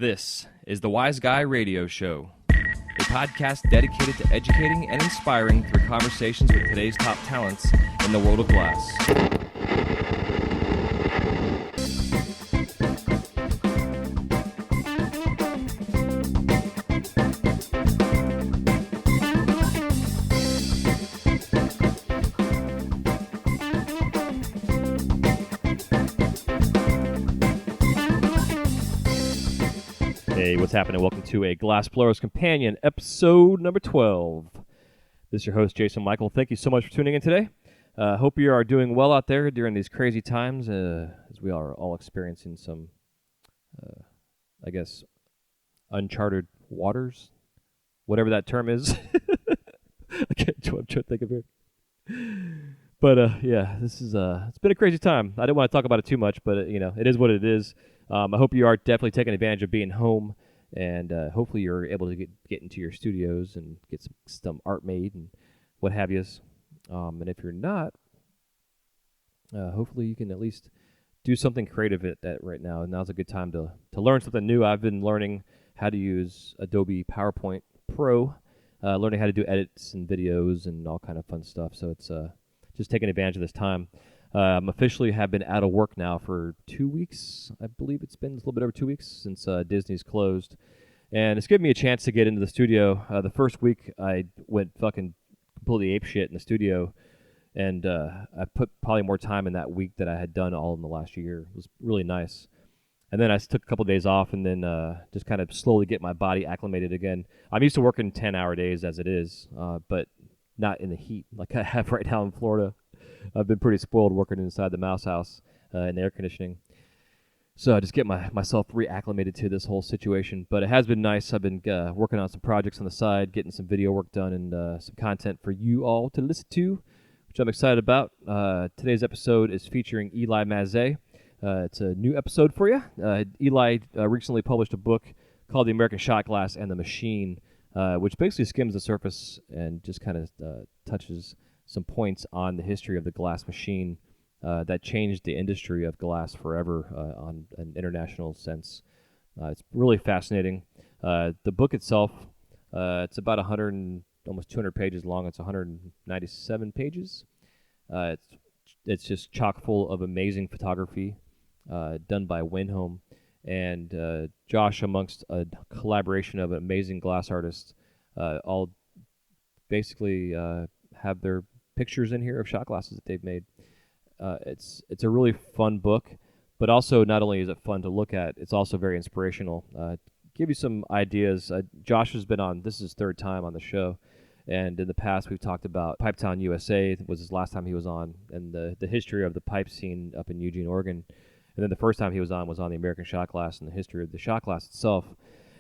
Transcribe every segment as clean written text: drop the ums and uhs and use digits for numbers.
This is the Wise Guy Radio Show, a podcast dedicated to educating and inspiring through conversations with today's top talents in the world of glass. Hey, what's happening? Welcome to a Glass Blowers Companion, episode number 12. This is your host, Jason Michael. Thank you so much for tuning in today. Hope you are doing well out there during these crazy times, as we are all experiencing some, uncharted waters, whatever that term is. I'm trying to think of it. But, this is, it's been a crazy time. I didn't want to talk about it too much, but, it is what it is. I hope you are definitely taking advantage of being home, and hopefully you're able to get into your studios and get some art made and what have yous. And if you're not, hopefully you can at least do something creative at that right now. And now's a good time to learn something new. I've been learning how to use Adobe PowerPoint Pro, learning how to do edits and videos and all kind of fun stuff. So it's just taking advantage of this time. Officially have been out of work now for 2 weeks. I believe it's been a little bit over 2 weeks since Disney's closed. And it's given me a chance to get into the studio. The first week, I went fucking completely apeshit in the studio. And I put probably more time in that week than I had done all in the last year. It was really nice. And then I took a couple of days off and then just kind of slowly get my body acclimated again. I'm used to working 10-hour days as it is, but not in the heat like I have right now in Florida. I've been pretty spoiled working inside the mouse house in the air conditioning. So I just get myself reacclimated to this whole situation. But it has been nice. I've been working on some projects on the side, getting some video work done, and some content for you all to listen to, which I'm excited about. Today's episode is featuring Eli Mazet. It's a new episode for you. Eli recently published a book called The American Shot Glass and the Machine, which basically skims the surface and just kind of touches some points on the history of the glass machine that changed the industry of glass forever on an international sense. It's really fascinating. The book itself, it's about almost 200 pages long. It's 197 pages. It's just chock full of amazing photography done by Winholm and Josh, amongst a collaboration of amazing glass artists, all basically have their pictures in here of shot glasses that they've made. It's a really fun book, but also not only is it fun to look at, it's also very inspirational. Give you some ideas. Josh has been on, this is his third time on the show, and in the past we've talked about Pipetown, USA, was his last time he was on, and the history of the pipe scene up in Eugene, Oregon. And then the first time he was on the American Shot Glass and the history of the shot glass itself.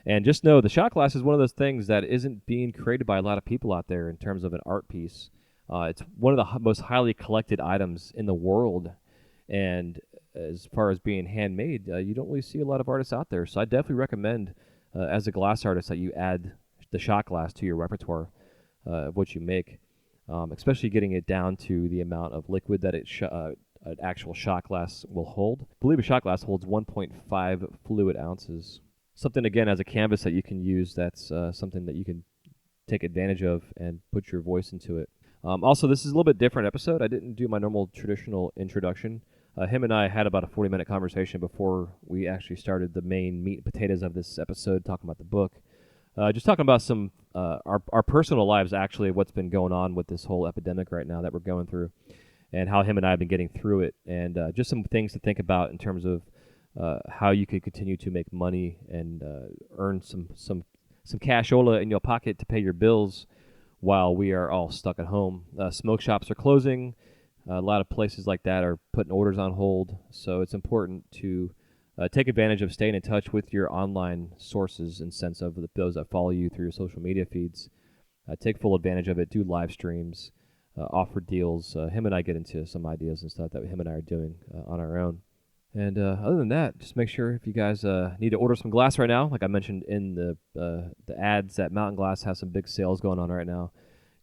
And just know the shot glass is one of those things that isn't being created by a lot of people out there in terms of an art piece. It's one of the most highly collected items in the world, and as far as being handmade, you don't really see a lot of artists out there. So I definitely recommend, as a glass artist, that you add the shot glass to your repertoire of what you make, especially getting it down to the amount of liquid that an actual shot glass will hold. I believe a shot glass holds 1.5 fluid ounces. Something, again, as a canvas that you can use, that's something that you can take advantage of and put your voice into it. Also, this is a little bit different episode. I didn't do my normal traditional introduction. Him and I had about a 40-minute conversation before we actually started the main meat and potatoes of this episode, talking about the book. Just talking about some our personal lives, actually, what's been going on with this whole epidemic right now that we're going through, and how him and I have been getting through it, and just some things to think about in terms of how you could continue to make money and earn some cashola in your pocket to pay your bills while we are all stuck at home. Smoke shops are closing. A lot of places like that are putting orders on hold. So it's important to take advantage of staying in touch with your online sources in sense of those that follow you through your social media feeds. Take full advantage of it. Do live streams. Offer deals. Him and I get into some ideas and stuff that him and I are doing on our own. And other than that, just make sure if you guys need to order some glass right now, like I mentioned in the ads, that Mountain Glass has some big sales going on right now.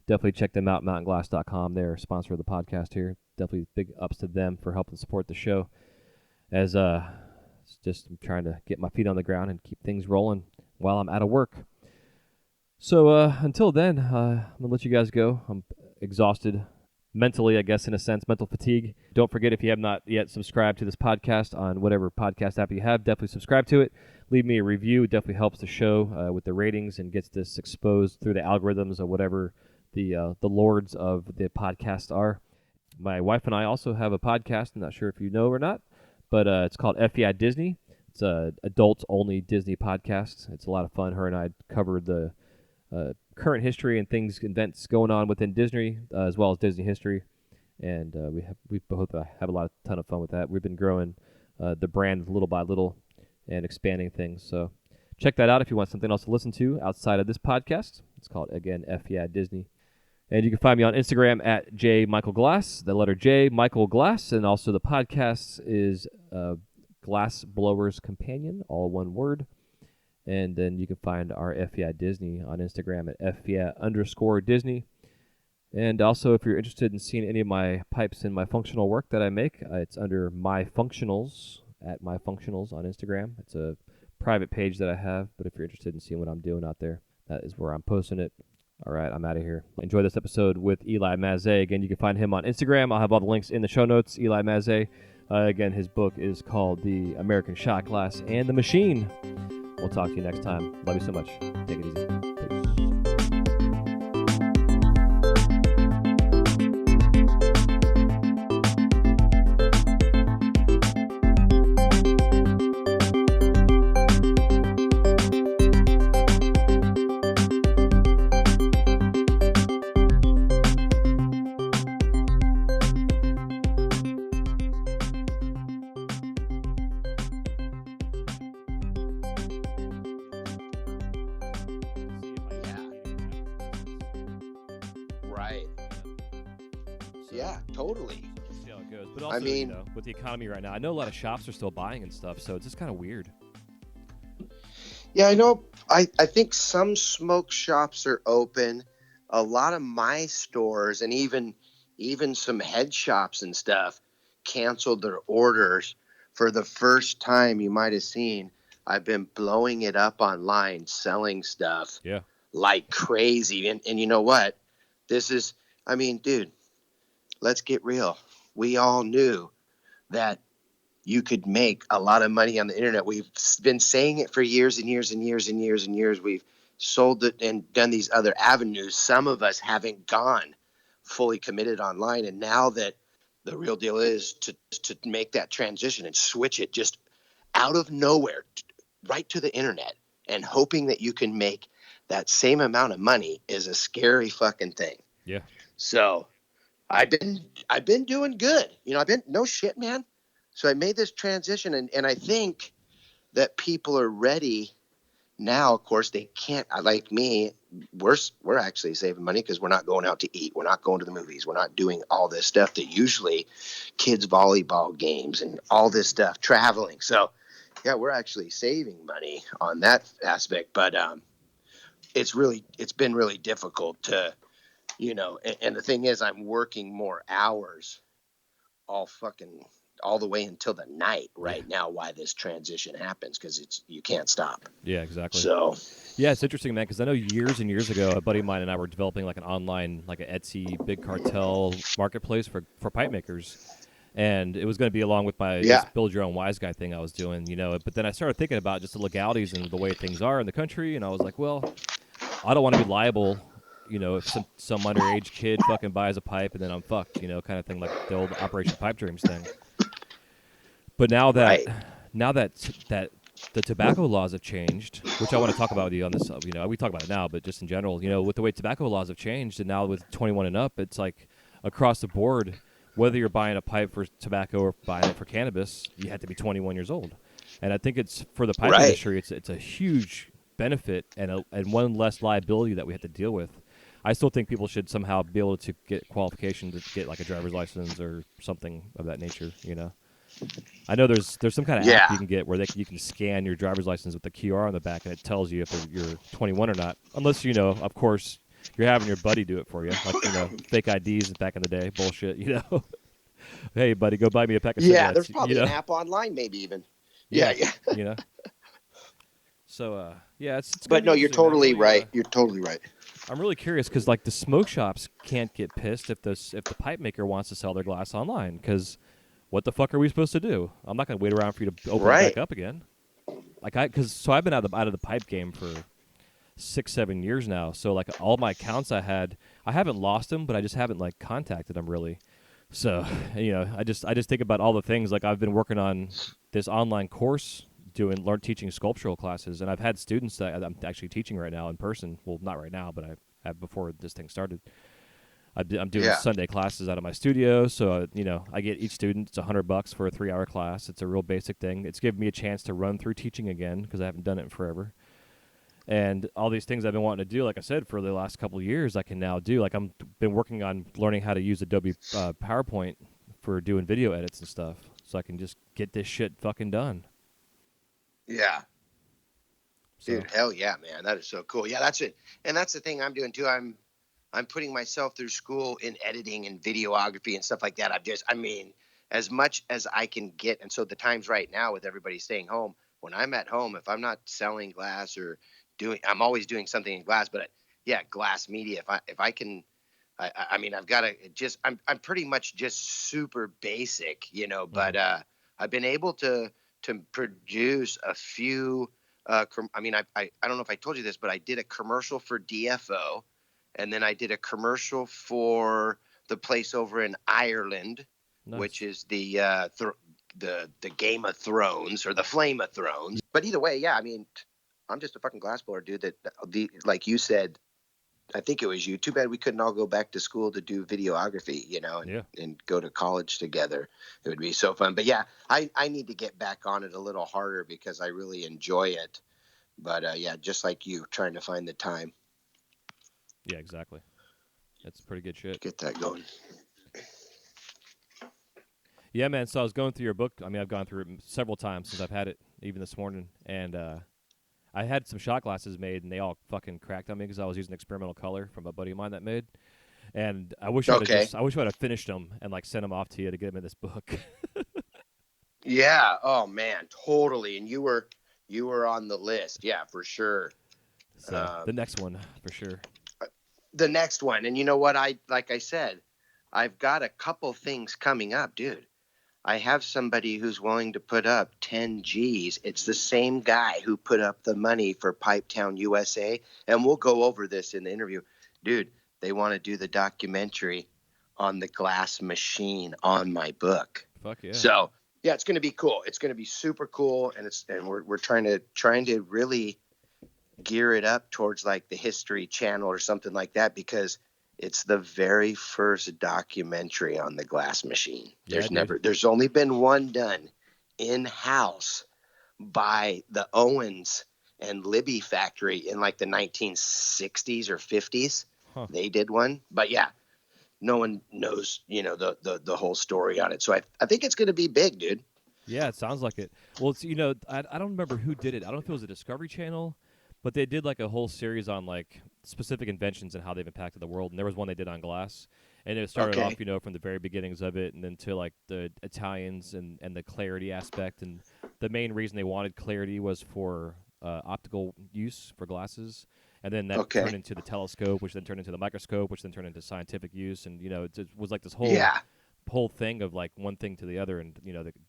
Definitely check them out, mountainglass.com. They're a sponsor of the podcast here. Definitely big ups to them for helping support the show. As it's just I'm trying to get my feet on the ground and keep things rolling while I'm out of work. So until then, I'm going to let you guys go. I'm exhausted mentally, I guess, in a sense, mental fatigue. Don't forget, if you have not yet subscribed to this podcast on whatever podcast app you have, definitely subscribe to it. Leave me a review. It definitely helps the show with the ratings and gets this exposed through the algorithms of whatever the lords of the podcast are. My wife and I also have a podcast. I'm not sure if you know or not, but it's called FYEAH Disney. It's a adults-only Disney podcast. It's a lot of fun. Her and I covered the current history and events going on within Disney, as well as Disney history, and we both have a ton of fun with that. We've been growing the brand little by little and expanding things. So check that out if you want something else to listen to outside of this podcast. It's called, again, FYEAH Disney. And you can find me on Instagram at jmichaelglass, the letter J, Michael Glass, and also the podcast is Glass Blowers Companion, all one word. And then you can find our FYEAH Disney on Instagram at FYEAH_Disney. And also, if you're interested in seeing any of my pipes and my functional work that I make, it's under My Functionals, at My Functionals on Instagram. It's a private page that I have, but if you're interested in seeing what I'm doing out there, that is where I'm posting it. All right, I'm out of here. Enjoy this episode with Eli Mazet. Again, you can find him on Instagram. I'll have all the links in the show notes. Eli Mazet. Again, his book is called The American Shot Glass and the Machine. We'll talk to you next time. Love you so much. Take it easy. Right. So, Yeah, totally. see how it goes. But also, with the economy right now, I know a lot of shops are still buying and stuff, so it's just kind of weird. Yeah, I know. I think some smoke shops are open. A lot of my stores and even some head shops and stuff canceled their orders. For the first time, you might have seen, I've been blowing it up online, selling stuff like crazy. And you know what? Dude, let's get real. We all knew that you could make a lot of money on the internet. We've been saying it for years and years and years and years and years. We've sold it and done these other avenues. Some of us haven't gone fully committed online. And now that the real deal is to make that transition and switch it just out of nowhere right to the internet and hoping that you can make that same amount of money is a scary fucking thing. Yeah. So I've been doing good. No shit, man. So I made this transition and I think that people are ready now. Of course they can't, like me, we're actually saving money because we're not going out to eat. We're not going to the movies. We're not doing all this stuff that usually kids volleyball games and all this stuff, traveling. So yeah, we're actually saving money on that aspect, but it's been really difficult to, and the thing is I'm working more hours all the way until the night right now while this transition happens because you can't stop. Yeah, exactly. So yeah, it's interesting, man, because I know years and years ago, a buddy of mine and I were developing like an online, like an Etsy big cartel marketplace for pipe makers. And it was going to be along with my build your own wise guy thing I was doing, But then I started thinking about just the legalities and the way things are in the country. And I was like, well, I don't want to be liable, if some underage kid fucking buys a pipe and then I'm fucked, kind of thing, like the old Operation Pipe Dreams thing. But now that the tobacco laws have changed, which I want to talk about with you on this, we talk about it now, but just in general, with the way tobacco laws have changed, and now with 21 and up, it's like across the board, whether you're buying a pipe for tobacco or buying it for cannabis, you have to be 21 years old. And I think it's for the pipe industry, it's a huge benefit and one less liability that we have to deal with. I still think people should somehow be able to get qualification to get like a driver's license or something of that nature, I know there's some kind of app you can get where you can scan your driver's license with the QR on the back and it tells you if you're 21 or not. Unless, of course, you're having your buddy do it for you. Like, fake IDs back in the day. Bullshit, Hey, buddy, go buy me a pack of cigarettes. Yeah, there's probably an app online maybe even. Yeah, Yeah, yeah. you know. So yeah, it's gonna But be no, you're interesting, man. totally right. You're totally right. I'm really curious because like the smoke shops can't get pissed if the pipe maker wants to sell their glass online because what the fuck are we supposed to do? I'm not gonna wait around for you to open it back Right. up again. Like I've been out of the pipe game for 6-7 years now. So like all my accounts I haven't lost them, but I just haven't like contacted them really. So I just think about all the things like I've been working on this online course teaching sculptural classes, and I've had students that I'm actually teaching right now in person. Well, not right now, but I have before this thing started. I'm doing Yeah. Sunday classes out of my studio, so I get each student it's $100 for a 3-hour class. It's a real basic thing. It's given me a chance to run through teaching again because I haven't done it in forever. And all these things I've been wanting to do, like I said, for the last couple of years, I can now do. Like I'm been working on learning how to use Adobe PowerPoint for doing video edits and stuff, so I can just get this shit fucking done. Yeah. So Dude, hell yeah, man. That is so cool. Yeah, that's it. And that's the thing I'm doing too. I'm putting myself through school in editing and videography and stuff like that. I mean, as much as I can get. And so the times right now with everybody staying home, when I'm at home, if I'm not selling glass or I'm always doing something in glass, but yeah, glass media. If I can, I mean, I've got to I'm pretty much just super basic, but, I've been able to produce a few, I mean, I don't know if I told you this, but I did a commercial for DFO, and then I did a commercial for the place over in Ireland, which nice. is the Game of Thrones or the Flame of Thrones. But either way, yeah, I mean, I'm just a fucking glassblower, dude. That like you said, I think it was you. Too bad we couldn't all go back to school to do videography, Yeah, and go to college together. It would be so fun. But yeah, I need to get back on it a little harder because I really enjoy it. But yeah, just like you, trying to find the time yeah, exactly. That's pretty good to shit. get that going. Yeah, man. So I was going through your book. I mean, I've gone through it several times since I've had it, even this morning, and I had some shot glasses made, and they all fucking cracked on me because I was using experimental color from a buddy of mine that made. And Okay. I wish I'd have finished them and like sent them off to you to get them in this book. Yeah. Oh man, totally. And you were on the list. Yeah, for sure. So the Um, next one for sure. the next one, and you know what? Like I said, I've got a couple things coming up, dude. I have somebody who's willing to put up 10 G's. It's the same guy who put up the money for Pipetown, USA. And we'll go over this in the interview. Dude, they want to do the documentary on the glass machine on my book. Fuck yeah. So, yeah, it's going to be cool. It's going to be super cool. And we're trying to really gear it up towards like the History Channel or something like that because it's the very first documentary on the glass machine. Yeah, dude. There's only been one done in house by the Owens and Libby factory in like the 1960s or 50s. Huh. They did one, but yeah, no one knows, the whole story on it. So I think it's going to be big, dude. Yeah, it sounds like it. Well, it's I don't remember who did it. I don't know if it was a Discovery Channel, but they did like a whole series on like specific inventions and how they've impacted the world. And there was one they did on glass, and it started off Okay. from the very beginnings of it, and then to like the Italians and the clarity aspect. And the main reason they wanted clarity was for optical use for glasses. And then that turned Okay. into the telescope, which then turned into the microscope, which then turned into scientific use. And it was like this Yeah. whole thing of like one thing to the other, and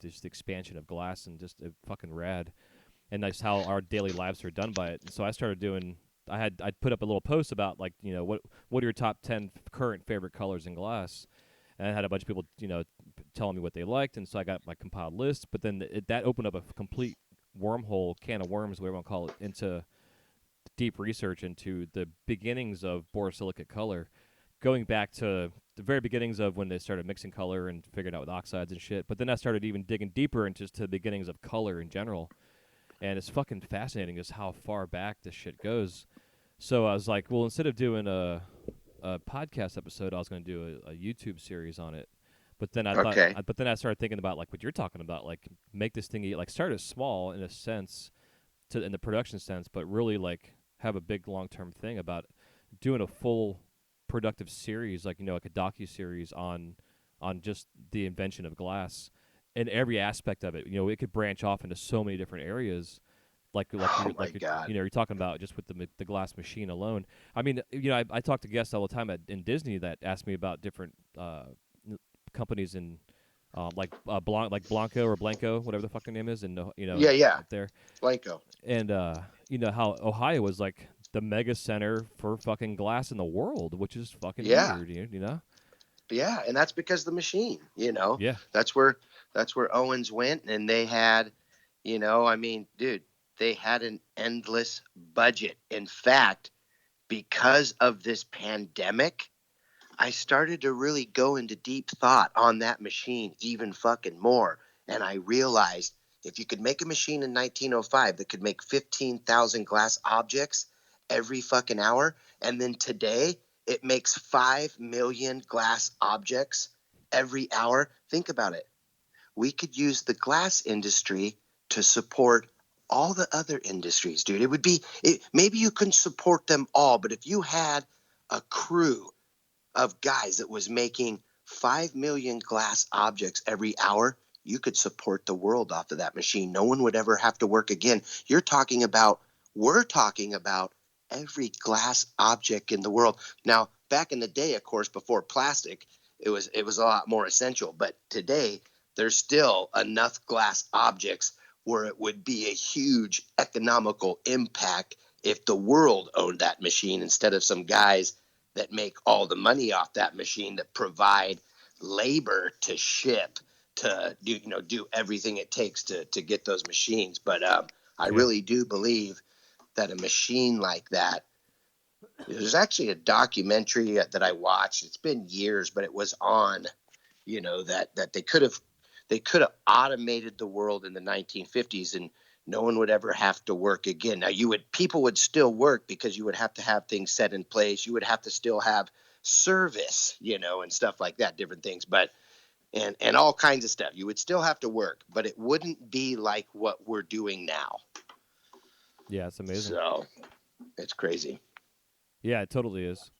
just the expansion of glass and just fucking rad, and that's how our daily lives are done by it. And so I started doing. I'd put up a little post about like what are your top 10 current favorite colors in glass, and I had a bunch of people telling me what they liked, and so I got my compiled list. But then that opened up a complete wormhole, can of worms, whatever you want to call it, into deep research into the beginnings of borosilicate color, going back to the very beginnings of when they started mixing color and figuring out with oxides and shit. But then I started even digging deeper into just to the beginnings of color in general. And it's fucking fascinating just how far back this shit goes. So I was like, well, instead of doing a podcast episode, I was going to do a YouTube series on it. But then Okay. but then I started thinking about like what you're talking about, like make this thing like start as small in a sense, in the production sense, but really like have a big long term thing about doing a full productive series, like like a docu series on just the invention of glass, in every aspect of it. It could branch off into so many different areas. Oh my God. You're talking about just with the glass machine alone. I mean, I talk to guests all the time in Disney that ask me about different companies in Blanco or Blanco, whatever the fuck their name is, and Yeah, yeah. up there, Blanco. and how Ohio was like the mega center for fucking glass in the world, which is fucking Yeah. weird, you know? Yeah, and that's because the machine, Yeah, that's where Owens went, and they had, I mean, dude, they had an endless budget. In fact, because of this pandemic, I started to really go into deep thought on that machine even fucking more. And I realized if you could make a machine in 1905 that could make 15,000 glass objects every fucking hour, and then today it makes 5 million glass objects every hour, think about it. We could use the glass industry to support all the other industries, dude. Maybe you couldn't support them all, but if you had a crew of guys that was making 5 million glass objects every hour, you could support the world off of that machine. No one would ever have to work again. We're talking about every glass object in the world. Now, back in the day, of course, before plastic, it was a lot more essential. But today, there's still enough glass objects where it would be a huge economical impact if the world owned that machine instead of some guys that make all the money off that machine, that provide labor to ship, to do everything it takes to get those machines. But I yeah, really do believe that a machine like that, there's actually a documentary that I watched. It's been years, but it was on, that they could have automated the world in the 1950s, and no one would ever have to work again. Now, people would still work because you would have to have things set in place. You would have to still have service, and stuff like that, different things, but and all kinds of stuff. You would still have to work, but it wouldn't be like what we're doing now. yeah, it's amazing. So it's crazy. Yeah, it totally is.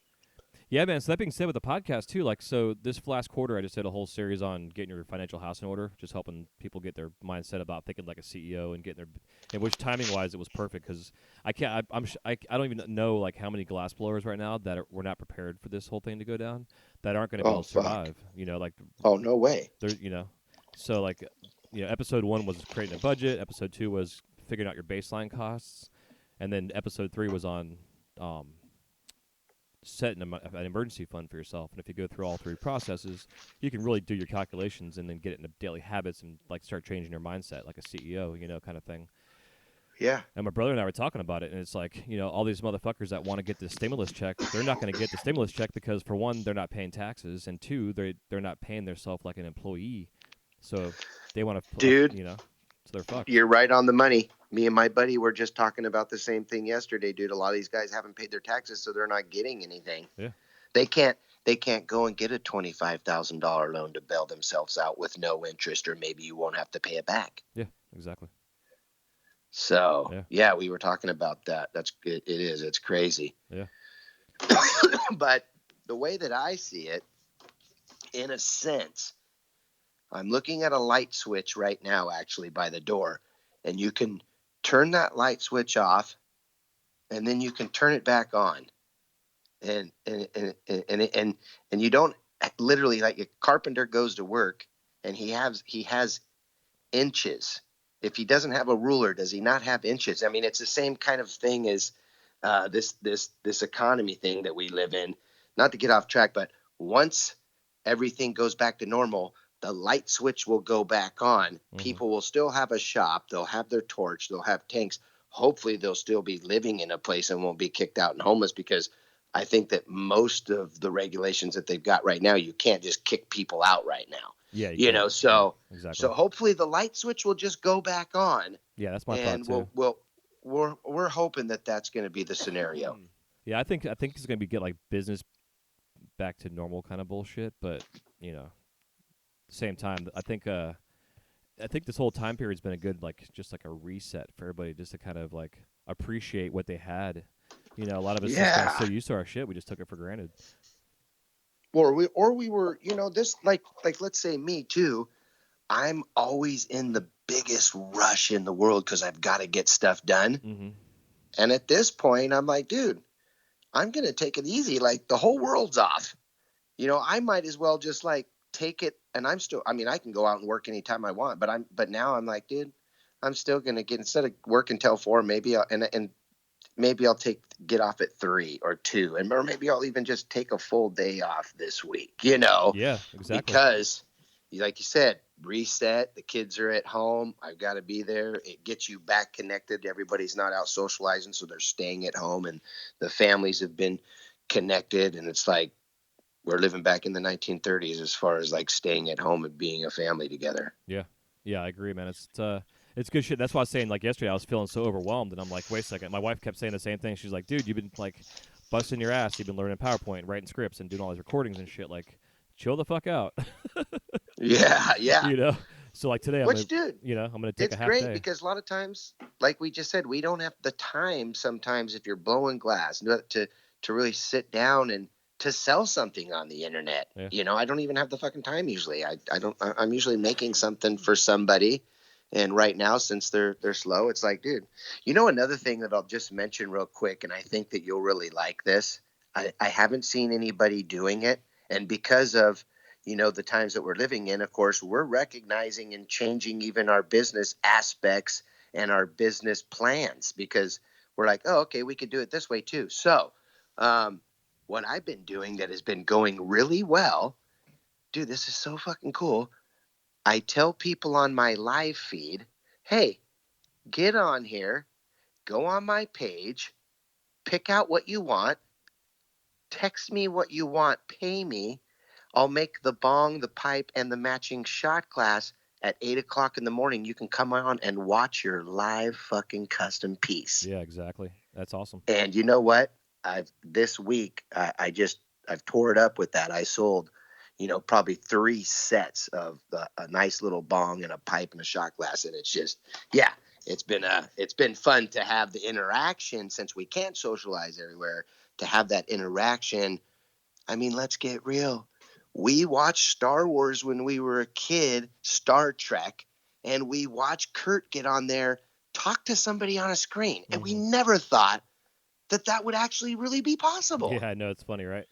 Yeah, man. So that being said, with the podcast too, so this last quarter, I just did a whole series on getting your financial house in order, just helping people get their mindset about thinking like a CEO and getting their, and which timing wise it was perfect because I can't, I don't even know like how many glass blowers right now that were not prepared for this whole thing to go down, that aren't going to be Oh able to fuck. survive. Like Oh no way. they're, so episode 1 was creating a budget, episode 2 was figuring out your baseline costs, and then episode 3 was on um set an emergency fund for yourself. And if you go through all 3 processes, you can really do your calculations and then get into daily habits and start changing your mindset like a CEO, kind of thing. Yeah. And my brother and I were talking about it, and it's like, all these motherfuckers that want to get the stimulus check, they're not going to get the stimulus check because, for one, they're not paying taxes, and 2, they're not paying themselves like an employee. So they want to, Dude, so they're fucked. you're right on the money. Me and my buddy were just talking about the same thing yesterday, dude. A lot of these guys haven't paid their taxes, so they're not getting anything. Yeah. They can't go and get a $25,000 loan to bail themselves out with no interest, or maybe you won't have to pay it back. Yeah, exactly. So yeah, we were talking about that. It is. It's crazy. Yeah. But the way that I see it, in a sense, I'm looking at a light switch right now, actually, by the door, and you can turn that light switch off, and then you can turn it back on, and you don't literally, like a carpenter goes to work, and he has inches. If he doesn't have a ruler, does he not have inches? I mean, it's the same kind of thing as this economy thing that we live in. Not to get off track, but once everything goes back to normal, the light switch will go back on. Mm-hmm. People will still have a shop. They'll have their torch. They'll have tanks. Hopefully, they'll still be living in a place and won't be kicked out and homeless, because I think that most of the regulations that they've got right now, you can't just kick people out right now. Yeah, so yeah, exactly. So hopefully the light switch will just go back on. Yeah, that's my thought too. We're hoping that that's going to be the scenario. Yeah, I think it's going to be get like business back to normal kind of bullshit, but same time, I think this whole time period's been a good just like a reset for everybody, just to kind of like appreciate what they had. A lot of us just got so used to our shit, we just took it for granted. Or we were, this like let's say me too. I'm always in the biggest rush in the world because I've got to get stuff done. Mm-hmm. And at this point, I'm like, dude, I'm going to take it easy. Like the whole world's off. I might as well just like take it. And I mean, I can go out and work anytime I want, but now I'm like, dude, I'm still going to instead of working till 4, maybe and maybe I'll get off at 3 or 2, or maybe I'll even just take a full day off this week, Yeah, exactly. because like you said, reset, the kids are at home, I've got to be there. It gets you back connected. Everybody's not out socializing, so they're staying at home, and the families have been connected, and it's like we're living back in the 1930s as far as like staying at home and being a family together. Yeah, yeah, I agree, man. It's good shit. That's why I was saying, like, yesterday I was feeling so overwhelmed, and I'm like, wait a second. My wife kept saying the same thing. She's like, dude, you've been like busting your ass. You've been learning PowerPoint, writing scripts, and doing all these recordings and shit. Like, chill the fuck out. Yeah, yeah. you know. So like today, Which, dude, I'm gonna take it's a half great day. because a lot of times, like we just said, we don't have the time sometimes if you're blowing glass to really sit down and to sell something on the internet. Yeah. I don't even have the fucking time usually. I'm usually making something for somebody. And right now, since they're slow, it's like, dude, another thing that I'll just mention real quick, and I think that you'll really like this. I haven't seen anybody doing it. And because of the times that we're living in, of course, we're recognizing and changing even our business aspects and our business plans because we're like, oh, okay, we could do it this way too. So, what I've been doing that has been going really well, dude, this is so fucking cool. I tell people on my live feed, hey, get on here, go on my page, pick out what you want, text me what you want, pay me. I'll make the bong, the pipe, and the matching shot glass at 8 o'clock in the morning. You can come on and watch your live fucking custom piece. Yeah, exactly. That's awesome. And you know what? This week I've tore it up with that. I sold, probably 3 sets of a nice little bong and a pipe and a shot glass, and it's just, yeah, it's been fun to have the interaction since we can't socialize everywhere. To have that interaction. I mean, let's get real. We watched Star Wars when we were a kid, Star Trek, and we watched Kurt get on there, talk to somebody on a screen, and we never thought that would actually really be possible. Yeah, I know, it's funny, right?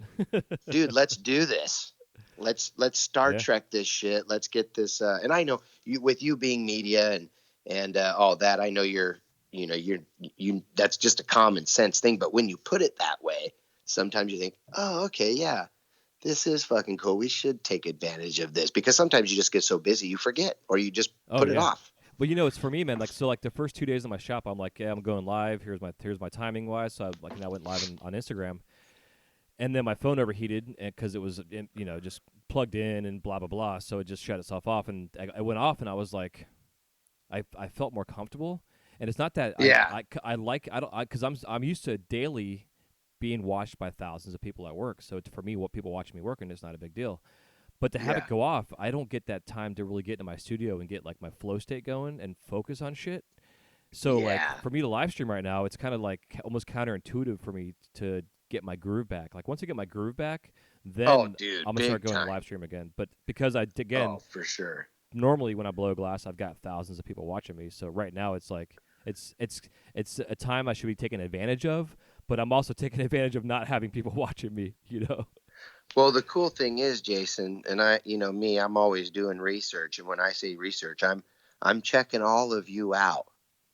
Dude, let's do this. Let's Star Yeah. Trek this shit. Let's get this. And I know with you being media and all that, I know you're that's just a common sense thing. But when you put it that way, sometimes you think, oh, okay, yeah, this is fucking cool. We should take advantage of this because sometimes you just get so busy you forget or you just Oh put it yeah. off. But it's for me, man. Like so, like the first 2 days of my shop, I'm like, yeah, I'm going live. Here's my timing wise. So I went live on Instagram, and then my phone overheated because it was just plugged in and blah blah blah. So it just shut itself off, and I went off, and I was like, I felt more comfortable, and it's not that Yeah. I like I don't because I'm used to daily being watched by thousands of people at work. So for me, what people watching me working is not a big deal. But to have Yeah. it go off, I don't get that time to really get into my studio and get like my flow state going and focus on shit. So like Yeah. for me to live stream right now, it's kind of like almost counterintuitive for me to get my groove back. Like once I get my groove back, Oh, then dude, I'm gonna start big going to time. live stream again. But because Oh, for sure. normally when I blow glass, I've got thousands of people watching me. So right now it's like it's a time I should be taking advantage of, but I'm also taking advantage of not having people watching me. Well, the cool thing is, Jason, and me, I'm always doing research. And when I say research, I'm checking all of you out.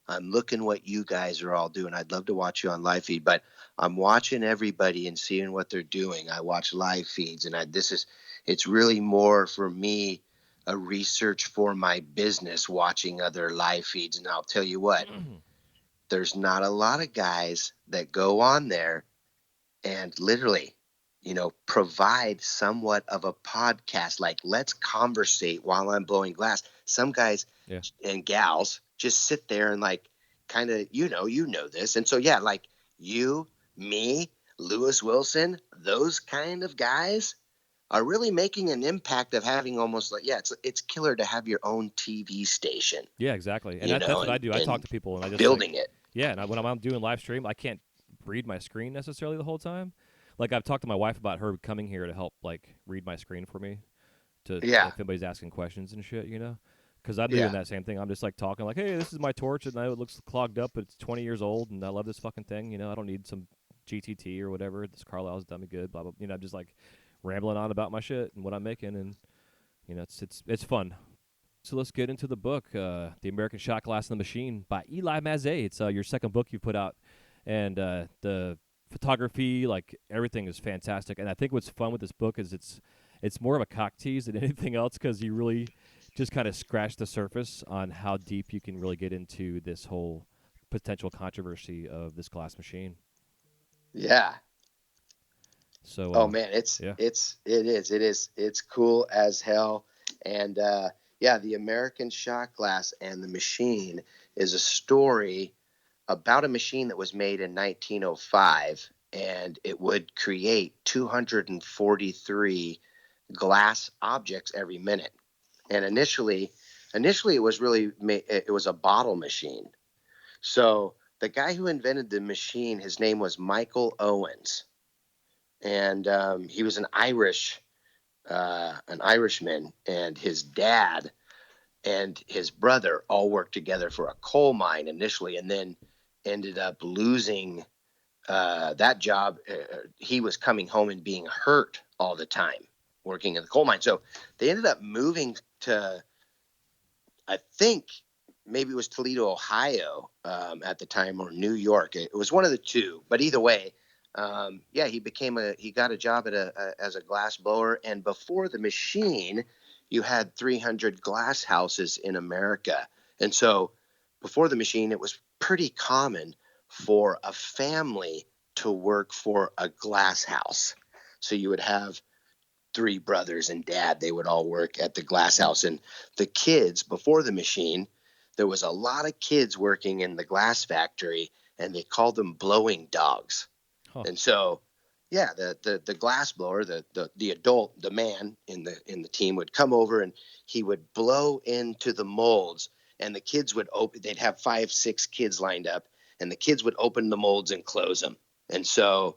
I'm looking what you guys are all doing. I'd love to watch you on live feed, but I'm watching everybody and seeing what they're doing. I watch live feeds, and it's really more for me a research for my business watching other live feeds. And I'll tell you what, there's not a lot of guys that go on there and literally, provide somewhat of a podcast. Like, let's conversate while I'm blowing glass. Some guys Yeah. and gals just sit there and like kind of, this. And so, yeah, like you, me, Lewis Wilson, those kind of guys are really making an impact of having almost like, yeah, it's killer to have your own TV station, Yeah, exactly. And that's what I do. I talk and to people and I just like, building it. yeah. And when I'm doing live stream, I can't read my screen necessarily the whole time. Like I've talked to my wife about her coming here to help like read my screen for me to Yeah. if anybody's asking questions and shit. because I'm doing Yeah. that same thing. I'm just like talking like, hey, this is my torch, and I know it looks clogged up, but it's 20 years old, and I love this fucking thing. I don't need some GTT or whatever. This Carlisle's done me good. Blah blah. I'm just like rambling on about my shit and what I'm making, and it's fun. So let's get into the book, The American Shot Glass and the Machine by Eli Mazet. It's your second book you put out, and the photography, like everything, is fantastic. And I think what's fun with this book is it's more of a cock tease than anything else because you really just kind of scratch the surface on how deep you can really get into this whole potential controversy of this glass machine. Yeah. So, Oh man, yeah, it's cool as hell. And yeah, the American Shot Glass and the Machine is a story about a machine that was made in 1905, and it would create 243 glass objects every minute. And initially it was a bottle machine. So the guy who invented the machine, his name was Michael Owens, and he was an Irishman, and his dad and his brother all worked together for a coal mine initially, and then ended up losing that job. He was coming home and being hurt all the time working in the coal mine, so they ended up moving to, I think, maybe it was Toledo, Ohio, at the time, or New York. It was one of the two, but either way, yeah, he got a job as a glass blower. And before the machine, you had 300 glass houses in America. And so before the machine, it was pretty common for a family to work for a glass house. So you would have three brothers and dad. They would all work at the glass house. And the kids, before the machine, there was a lot of kids working in the glass factory, and they called them blowing dogs. huh? And so, yeah, the glass blower, the adult, the man in the team would come over, and he would blow into the molds, and the kids would open. They'd have 5, 6 kids lined up, and the kids would open the molds and close them. And so,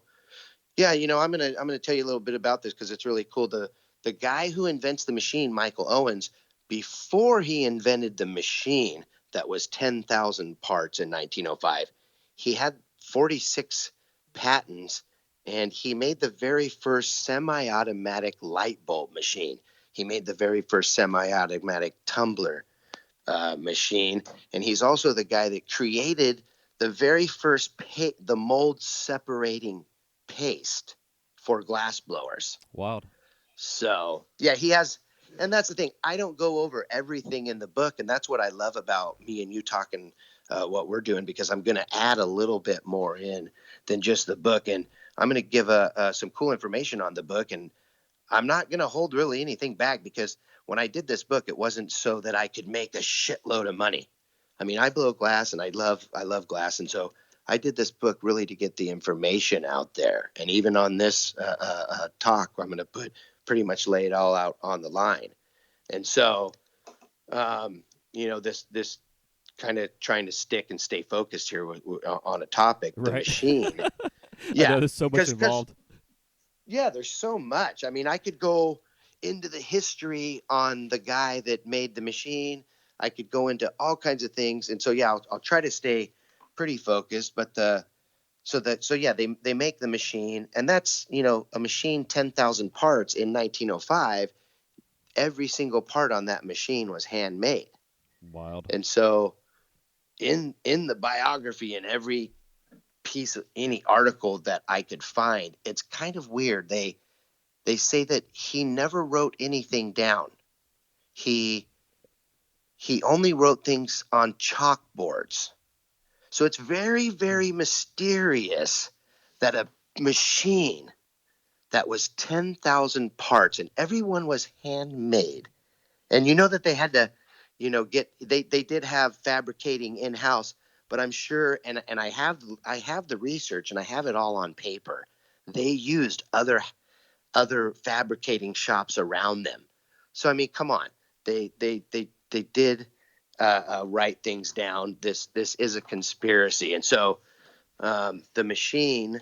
yeah, I'm gonna tell you a little bit about this because it's really cool. The guy who invents the machine, Michael Owens, before he invented the machine that was 10,000 parts in 1905, he had 46 patents, and he made the very first semi-automatic light bulb machine. He made the very first semi-automatic tumbler machine, and he's also the guy that created the very first the mold separating paste for glass blowers. Wild. So yeah, he has, and that's the thing. I don't go over everything in the book, and that's what I love about me and you talking what we're doing, because I'm going to add a little bit more in than just the book, and I'm going to give some cool information on the book, and I'm not going to hold really anything back, because when I did this book, it wasn't so that I could make a shitload of money. I mean, I blow glass and I love glass. And so I did this book really to get the information out there. And even on this talk, I'm going to pretty much lay it all out on the line. And so, this kind of trying to stick and stay focused here on a topic, the Right. machine. I know Yeah, there's so much because involved. yeah, there's so much. I mean, I could go into the history on the guy that made the machine. I could go into all kinds of things, and so yeah, I'll try to stay pretty focused. But yeah, they make the machine, and that's a machine, 10,000 parts in 1905. Every single part on that machine was handmade, Wild. and so in the biography, in every piece of any article that I could find, it's kind of weird. They say that he never wrote anything down. He he only wrote things on chalkboards. So it's very, Hmm. very mysterious that a machine that was 10,000 parts and everyone was handmade. And you know that they had to, they did have fabricating in house, but I'm sure, and I have the research and I have it all on paper. They used other fabricating shops around them. So I mean, come on, they did write things down. This is a conspiracy, and so the machine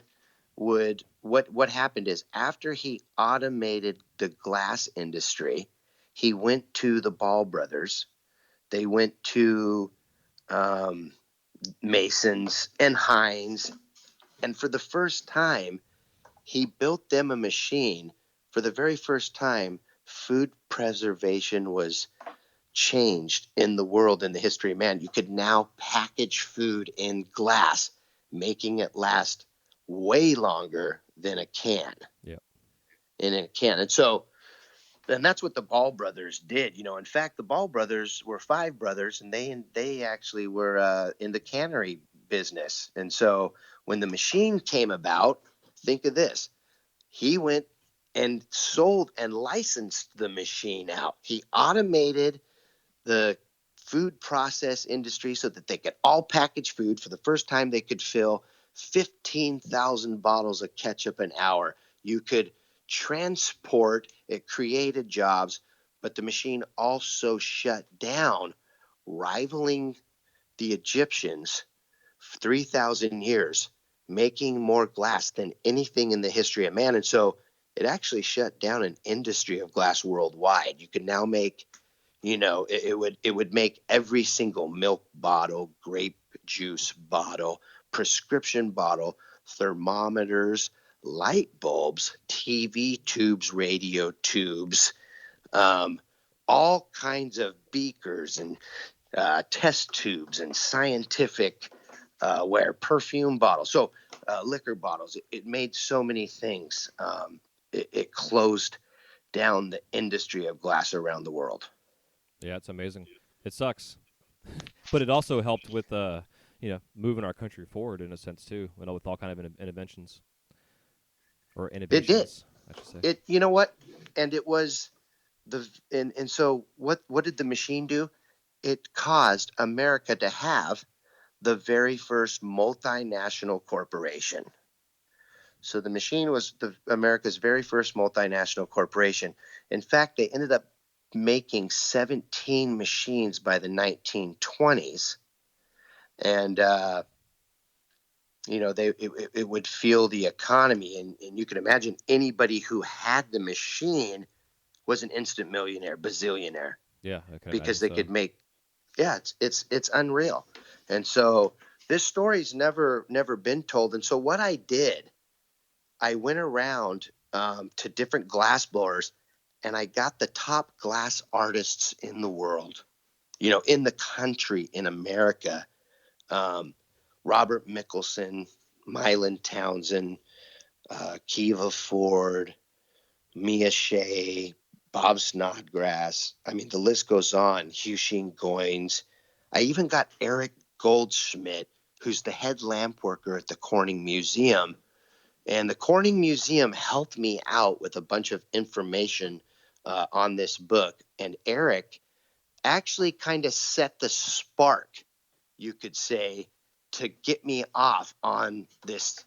would what happened is, after he automated the glass industry, he went to the Ball brothers They went to um, Masons and Heinz, and for the first time, he built them a machine. For the very first time, food preservation was changed in the world in the history of man. You could now package food in glass, making it last way longer than a can. Yeah. In a can. And so, and that's what the Ball brothers did. In fact, the Ball brothers were five brothers, and they actually were in the cannery business. And so, when the machine came about, think of this: he went and sold and licensed the machine out. He automated the food process industry so that they could all package food. For the first time, they could fill 15,000 bottles of ketchup an hour. You could transport, it created jobs, but the machine also shut down, rivaling the Egyptians 3,000 years, making more glass than anything in the history of man. And so it actually shut down an industry of glass worldwide. You can now make, it would make every single milk bottle, grape juice bottle, prescription bottle, thermometers, light bulbs, TV tubes, radio tubes, um, all kinds of beakers and test tubes and scientific ware, perfume bottles, so liquor bottles. It made so many things. It closed down the industry of glass around the world. Yeah, it's amazing. It sucks, but it also helped with moving our country forward in a sense too. With all kind of inventions or It did. innovations, I should say. You know what? And it was and so what did the machine do? It caused America to have the very first multinational corporation. So the machine was America's very first multinational corporation. In fact, they ended up making 17 machines by the 1920s, and it would fuel the economy. And you can imagine anybody who had the machine was an instant millionaire, bazillionaire, Yeah, I can imagine because they so. could make. Yeah, it's unreal. And so this story's never been told. And so what I did, I went around to different glass blowers, and I got the top glass artists in the world, in the country, in America. Um, Robert Mickelson, Mylan Townsend, Kiva Ford, Mia Shea, Bob Snodgrass. I mean, the list goes on. Hushing Goins. I even got Eric Goldschmidt, who's the head lamp worker at the Corning Museum. And the Corning Museum helped me out with a bunch of information on this book. And Eric actually kind of set the spark, you could say, to get me off on this,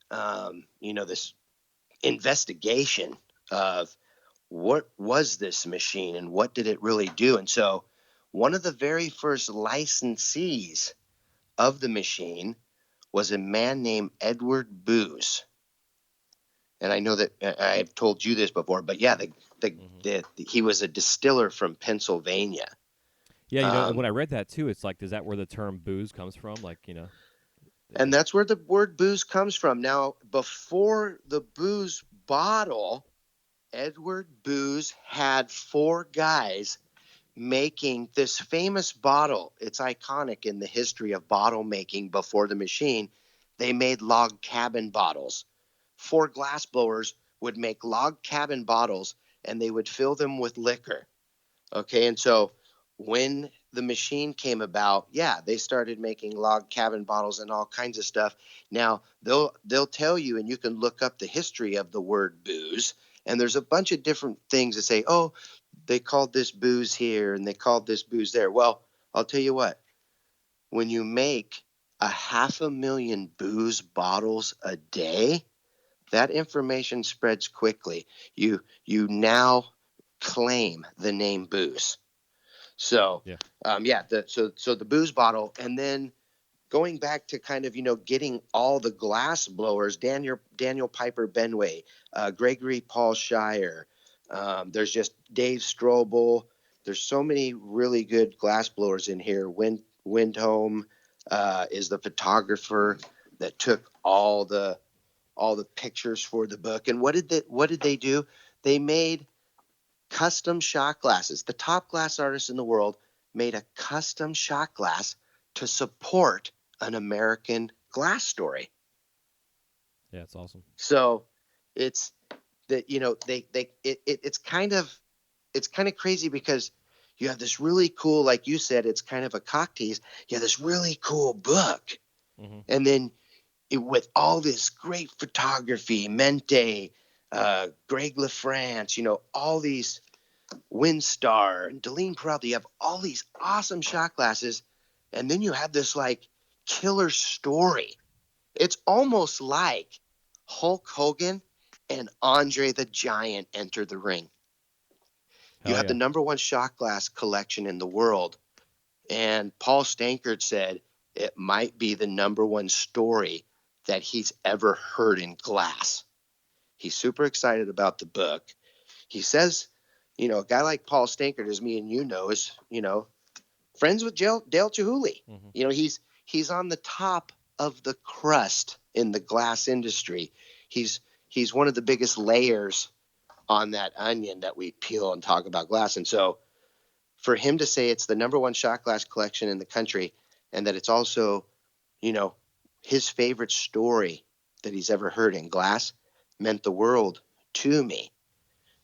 this investigation of what was this machine and what did it really do. And so one of the very first licensees of the machine was a man named Edward Booz. And I know that I've told you this before, but yeah, Hmm. he was a distiller from Pennsylvania. Yeah, and Um, when I read that too, it's like, is that where the term booze comes from? Like, and that's where the word booze comes from. Now, before the booze bottle, Edward Booz had four guys making this famous bottle. It's iconic in the history of bottle making before the machine. They made log cabin bottles. Four glass blowers would make log cabin bottles, and they would fill them with liquor. Okay, and so when the machine came about, yeah, they started making log cabin bottles and all kinds of stuff. Now they'll tell you, and you can look up the history of the word booze, and there's a bunch of different things that say, oh, they called this booze here and they called this booze there. Well, I'll tell you what, when you make 500,000 booze bottles a day, that information spreads quickly. You now claim the name booze. So, yeah, yeah, so the booze bottle, and then going back to kind of getting all the glass blowers, Daniel Piper Benway, Gregory Paul Shire. There's just Dave Strobel, There's so many really good glass blowers in here. Windhome is the photographer that took all the pictures for the book. And what did they do? They made custom shot glasses. The top glass artists in the world made a custom shot glass to support an American glass story. Yeah, it's awesome. So it's that it's kind of crazy because you have this really cool, like you said, it's kind of a cock tease. You have this really cool book, Hmm. and then with all this great photography, Mente, Greg LaFrance, all these Windstar and Deline Peralta, you have all these awesome shot glasses, and then you have this like killer story. It's almost like Hulk Hogan and Andre the Giant enter the ring. You Hell have the yeah. number one shot glass collection in the world, and Paul Stankard said it might be the number one story that he's ever heard in glass. He's super excited about the book. He says, a guy like Paul Stankard, as me and is, friends with Dale Chihuly. Hmm. He's on the top of the crust in the glass industry. He's he's one of the biggest layers on that onion that we peel and talk about glass. And so for him to say it's the number one shot glass collection in the country and that it's also, you know, his favorite story that he's ever heard in glass meant the world to me.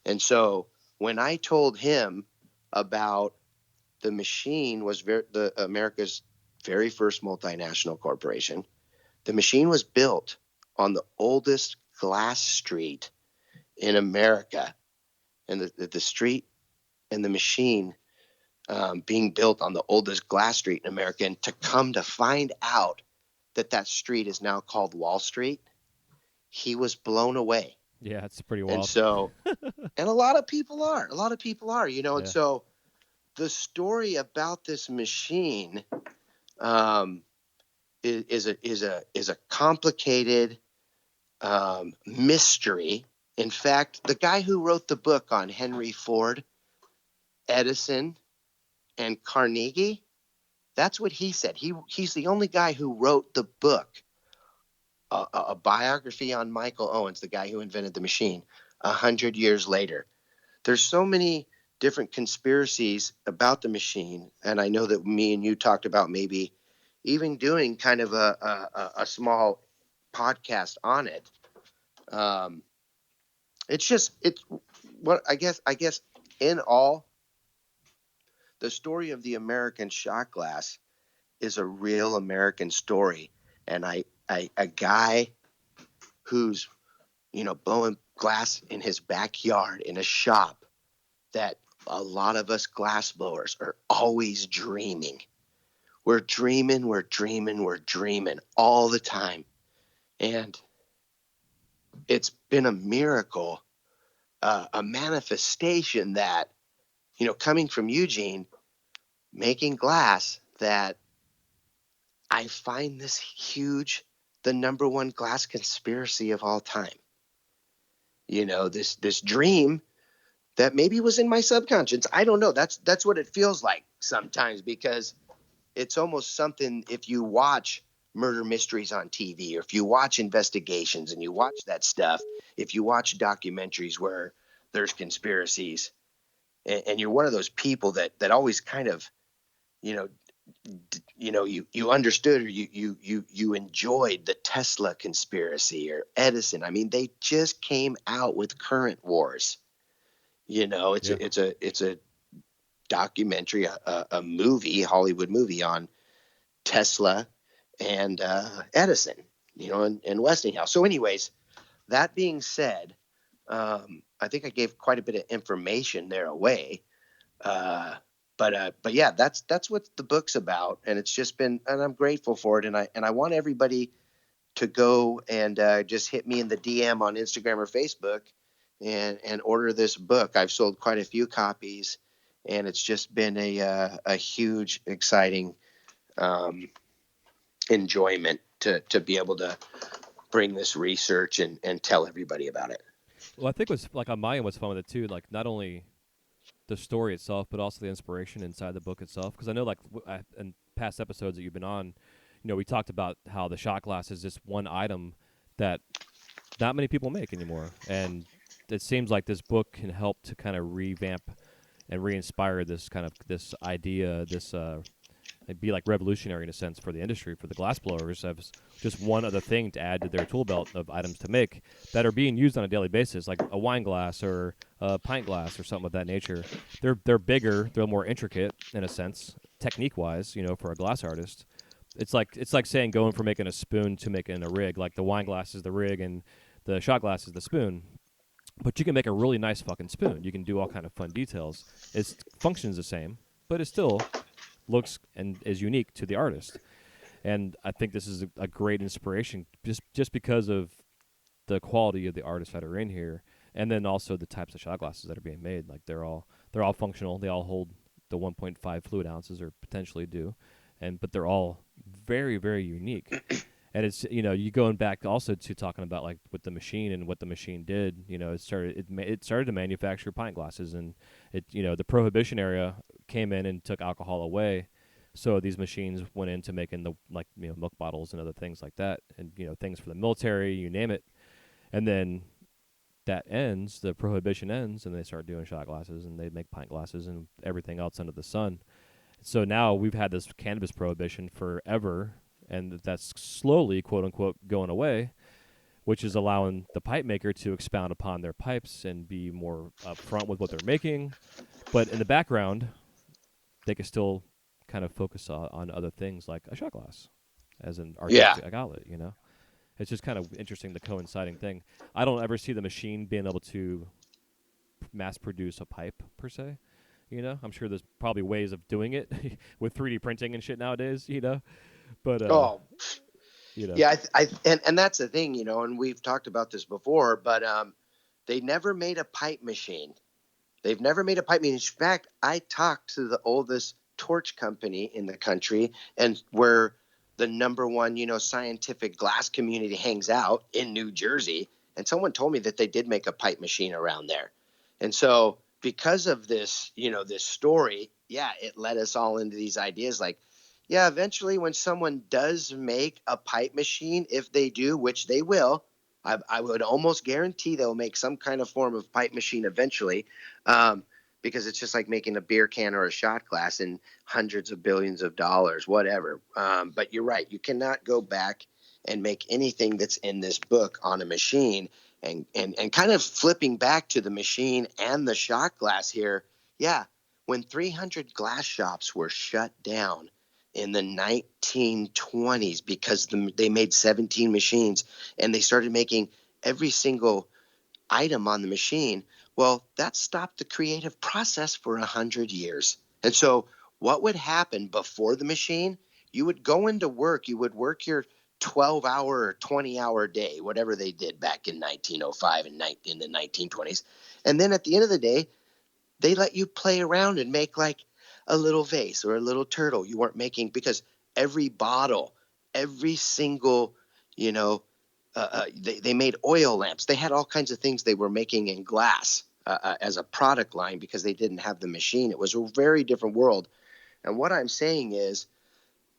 And so when I told him about the machine was the America's very first multinational corporation, the machine was built on the oldest glass street in America, and the street and the machine being built on the oldest glass street in America, and to come to find out that that street is now called Wall Street, he was blown away. Yeah, it's pretty And wild. so, and a lot of people are, and Yeah. so the story about this machine um, is a complicated mystery. In fact, the guy who wrote the book on Henry Ford, Edison, and Carnegie, that's what he said. He's the only guy who wrote the book, a biography on Michael Owens, the guy who invented the machine, 100 years later. There's so many different conspiracies about the machine, and I know that me and you talked about maybe even doing kind of a small podcast on it. Um, it's what I guess in all, the story of the American shot glass is a real American story, and I a guy who's blowing glass in his backyard in a shop that a lot of us glass blowers are always dreaming. We're dreaming, we're dreaming, we're dreaming all the time. And it's been a miracle, a manifestation that, coming from Eugene, making glass, that I find this huge, the number one glass conspiracy of all time. This dream that maybe was in my subconscious. I don't know. That's what it feels like sometimes, because it's almost something, if you watch murder mysteries on TV, or if you watch investigations and you watch that stuff, if you watch documentaries where there's conspiracies, and you're one of those people that always kind of, you know, you understood, or you enjoyed the Tesla conspiracy or Edison. I mean, they just came out with Current Wars. It's Yeah. a documentary, a movie, Hollywood movie on Tesla and Edison, and Westinghouse. So, anyways, that being said, I think I gave quite a bit of information there away. But yeah, that's what the book's about, and it's just been, and I'm grateful for it, and I want everybody to go and just hit me in the DM on Instagram or Facebook and order this book. I've sold quite a few copies, and it's just been a huge, exciting enjoyment to be able to bring this research and tell everybody about it. Well, I think what's like on my end, what's fun with it too. Like not only the story itself, but also the inspiration inside the book itself. Because I know, like, in past episodes that you've been on, we talked about how the shot glass is just one item that not many people make anymore, and it seems like this book can help to kind of revamp and re-inspire this kind of this idea, this it'd be like revolutionary in a sense for the industry, for the glass blowers, as just one other thing to add to their tool belt of items to make that are being used on a daily basis, like a wine glass or a pint glass or something of that nature. They're bigger, they're more intricate in a sense, technique wise, for a glass artist. It's like saying going from making a spoon to making a rig. Like the wine glass is the rig and the shot glass is the spoon. But you can make a really nice fucking spoon. You can do all kind of fun details. It functions the same, but it still looks and is unique to the artist. And I think this is a great inspiration just because of the quality of the artists that are in here, and then also the types of shot glasses that are being made. Like they're all functional. They all hold the 1.5 fluid ounces or potentially do, but they're all very, very unique. And it's you going back also to talking about like with the machine and what the machine did. It started to manufacture pint glasses, and the Prohibition era came in and took alcohol away. So these machines went into making the milk bottles and other things like that, and things for the military, you name it. And then that ends, the Prohibition ends, and they start doing shot glasses and they make pint glasses and everything else under the sun. So now we've had this cannabis prohibition forever, and that's slowly, quote unquote, going away, which is allowing the pipe maker to expound upon their pipes and be more upfront with what they're making. But in the background, they can still kind of focus on other things like a shot glass as an artistic outlet, It's just kind of interesting, the coinciding thing. I don't ever see the machine being able to mass produce a pipe per se. I'm sure there's probably ways of doing it with 3D printing and shit nowadays, But yeah, and that's the thing, and we've talked about this before, but they never made a pipe machine. They've never made a pipe machine. In fact, I talked to the oldest torch company in the country, and where the number one, scientific glass community hangs out in New Jersey, and someone told me that they did make a pipe machine around there. And so because of this, this story, it led us all into these ideas like, eventually when someone does make a pipe machine, if they do, which they will, I would almost guarantee they'll make some kind of form of pipe machine eventually, because it's just like making a beer can or a shot glass in hundreds of billions of dollars, whatever. But you're right. You cannot go back and make anything that's in this book on a machine. And kind of flipping back to the machine and the shot glass here, when 300 glass shops were shut down in the 1920s because they made 17 machines and they started making every single item on the machine, well, that stopped the creative process for 100 years. And so what would happen before the machine? You would go into work, you would work your 12-hour or 20-hour day, whatever they did back in 1905 and in the 1920s. And then at the end of the day, they let you play around and make like a little vase or a little turtle. You weren't making, because every bottle, every single, they made oil lamps. They had all kinds of things they were making in glass as a product line because they didn't have the machine. It was a very different world. And what I'm saying is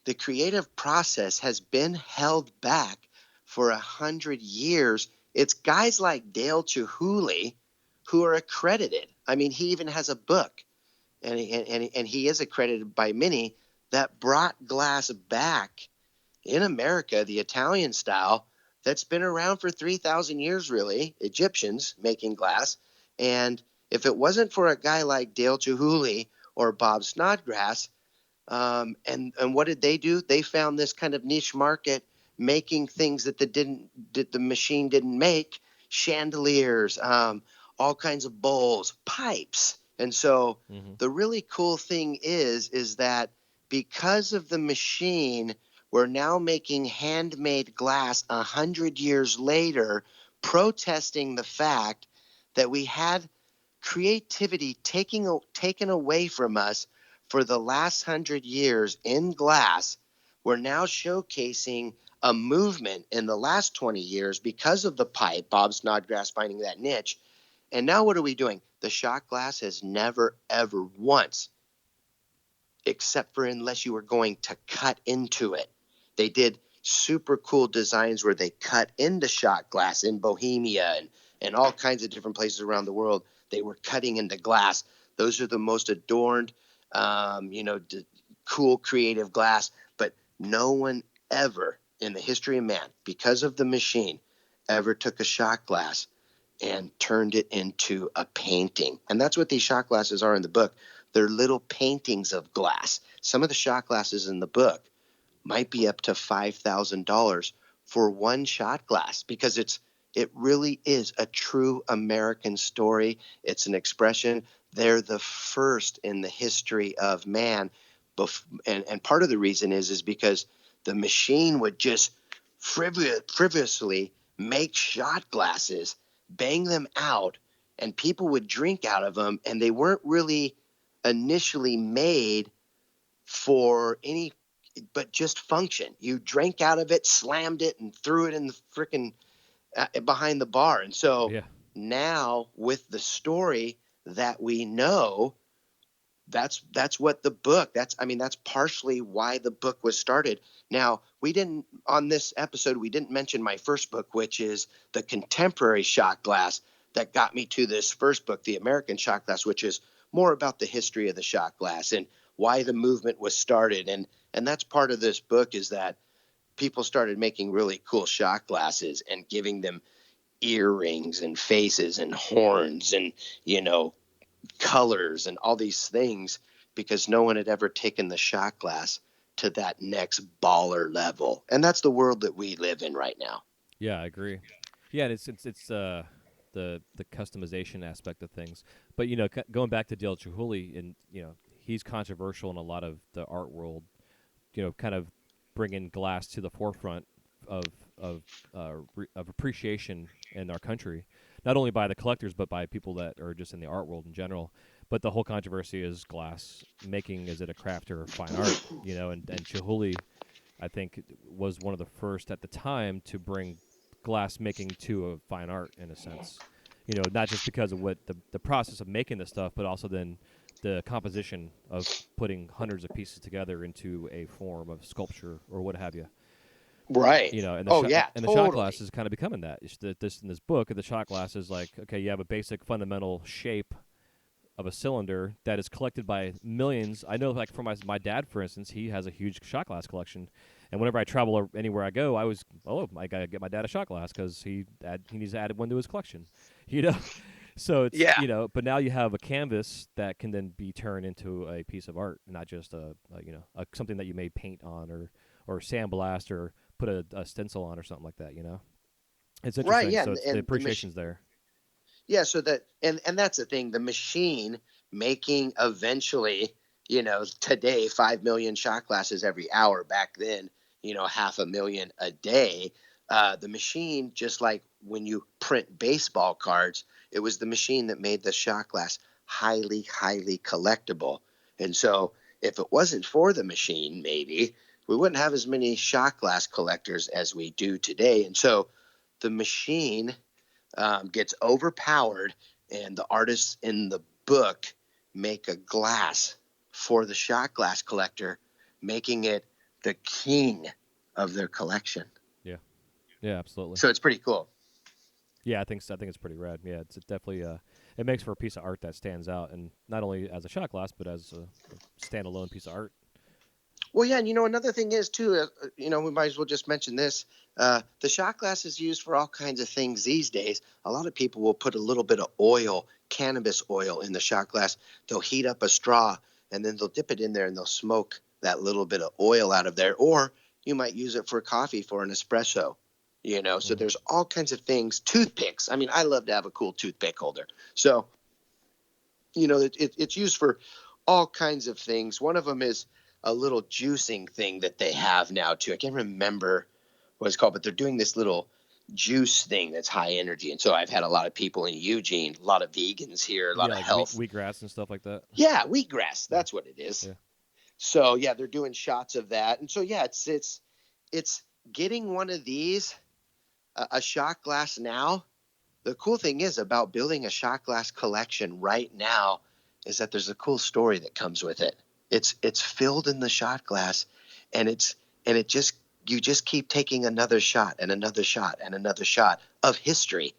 the creative process has been held back for 100 years. It's guys like Dale Chihuly who are accredited. I mean, he even has a book, and he is accredited by many, that brought glass back in America, the Italian style, that's been around for 3,000 years, really, Egyptians making glass. And if it wasn't for a guy like Dale Chihuly or Bob Snodgrass, and what did they do? They found this kind of niche market, making things that the machine didn't make: chandeliers, all kinds of bowls, pipes. And so the really cool thing is that because of the machine, we're now making handmade glass 100 years later, protesting the fact that we had creativity taken away from us for the last 100 years in glass. We're now showcasing a movement in the last 20 years because of the pipe, Bob Snodgrass finding that niche. And now what are we doing? the shot glass has never, ever once, except for unless you were going to cut into it. They did super cool designs where they cut into shot glass in Bohemia and all kinds of different places around the world. They were cutting into glass. Those are the most adorned, cool, creative glass. But no one ever in the history of man, because of the machine, ever took a shot glass and turned it into a painting. And that's what these shot glasses are in the book. They're little paintings of glass. Some of the shot glasses in the book might be up to $5,000 for one shot glass, because it really is a true American story. It's an expression. They're the first in the history of man. And part of the reason is because the machine would just frivolously make shot glasses, bang them out, and people would drink out of them. And they weren't really initially made for any but just function. You drank out of it, slammed it, and threw it in the freaking behind the bar. And so Yeah. now with the story that we know, that's what the book, that's partially why the book was started. Now, we didn't, on this episode, we didn't mention my first book, which is the contemporary shot glass that got me to this first book, The American Shot Glass, which is more about the history of the shot glass and why the movement was started. And that's part of this book, is that people started making really cool shot glasses and giving them earrings and faces and horns and, colors and all these things, because no one had ever taken the shot glass to that next baller level. And that's the world that we live in right now. Yeah, I agree. Yeah, and it's the customization aspect of things. But going back to Dale Chihuly, and he's controversial in a lot of the art world. Kind of bringing glass to the forefront of of appreciation in our country, not only by the collectors but by people that are just in the art world in general. But the whole controversy is glass making. Is it a craft or a fine art? And Chihuly, I think, was one of the first at the time to bring glass making to a fine art in a sense. Not just because of what the process of making the stuff, but also then the composition of putting hundreds of pieces together into a form of sculpture or what have you. Right. And Oh, yeah, the totally. shot glass is kind of becoming that. This in this book, the shot glass is like, okay, you have a basic fundamental shape of a cylinder that is collected by millions. I know, like, for my dad, for instance, he has a huge shot glass collection, and whenever I travel or anywhere I go, I gotta get my dad a shot glass because he needs to add one to his collection, So it's Yeah. but now you have a canvas that can then be turned into a piece of art, not just something that you may paint on or sandblast or put a stencil on or something like that. It's interesting. Right. Yeah. So the appreciation's there. Yeah. So and that's the thing, the machine making eventually, today, 5 million shot glasses every hour. Back then, 500,000 a day. The machine, just like when you print baseball cards, it was the machine that made the shot glass highly, highly collectible. And so if it wasn't for the machine, maybe we wouldn't have as many shot glass collectors as we do today. And so the machine gets overpowered, and the artists in the book make a glass for the shot glass collector, making it the king of their collection. Yeah. Yeah, absolutely. So it's pretty cool. Yeah, I think so. I think it's pretty rad. Yeah, it's definitely it makes for a piece of art that stands out, and not only as a shot glass, but as a standalone piece of art. Well, yeah, and another thing is too, we might as well just mention this. The shot glass is used for all kinds of things these days. A lot of people will put a little bit of oil, cannabis oil, in the shot glass. They'll heat up a straw, and then they'll dip it in there, and they'll smoke that little bit of oil out of there. Or you might use it for coffee, for an espresso. So there's all kinds of things. Toothpicks. I mean, I love to have a cool toothpick holder. So, it's used for all kinds of things. One of them is a little juicing thing that they have now too. I can't remember what it's called, but they're doing this little juice thing that's high energy. And so I've had a lot of people in Eugene, a lot of vegans here, a lot of like health. Wheatgrass and stuff like that. Yeah, wheatgrass. That's what it is. Yeah. So yeah, they're doing shots of that. And so yeah, it's getting one of these, a shot glass now. the cool thing is about building a shot glass collection right now is that there's a cool story that comes with it. It's filled in the shot glass, and it just you just keep taking another shot and another shot and another shot of history,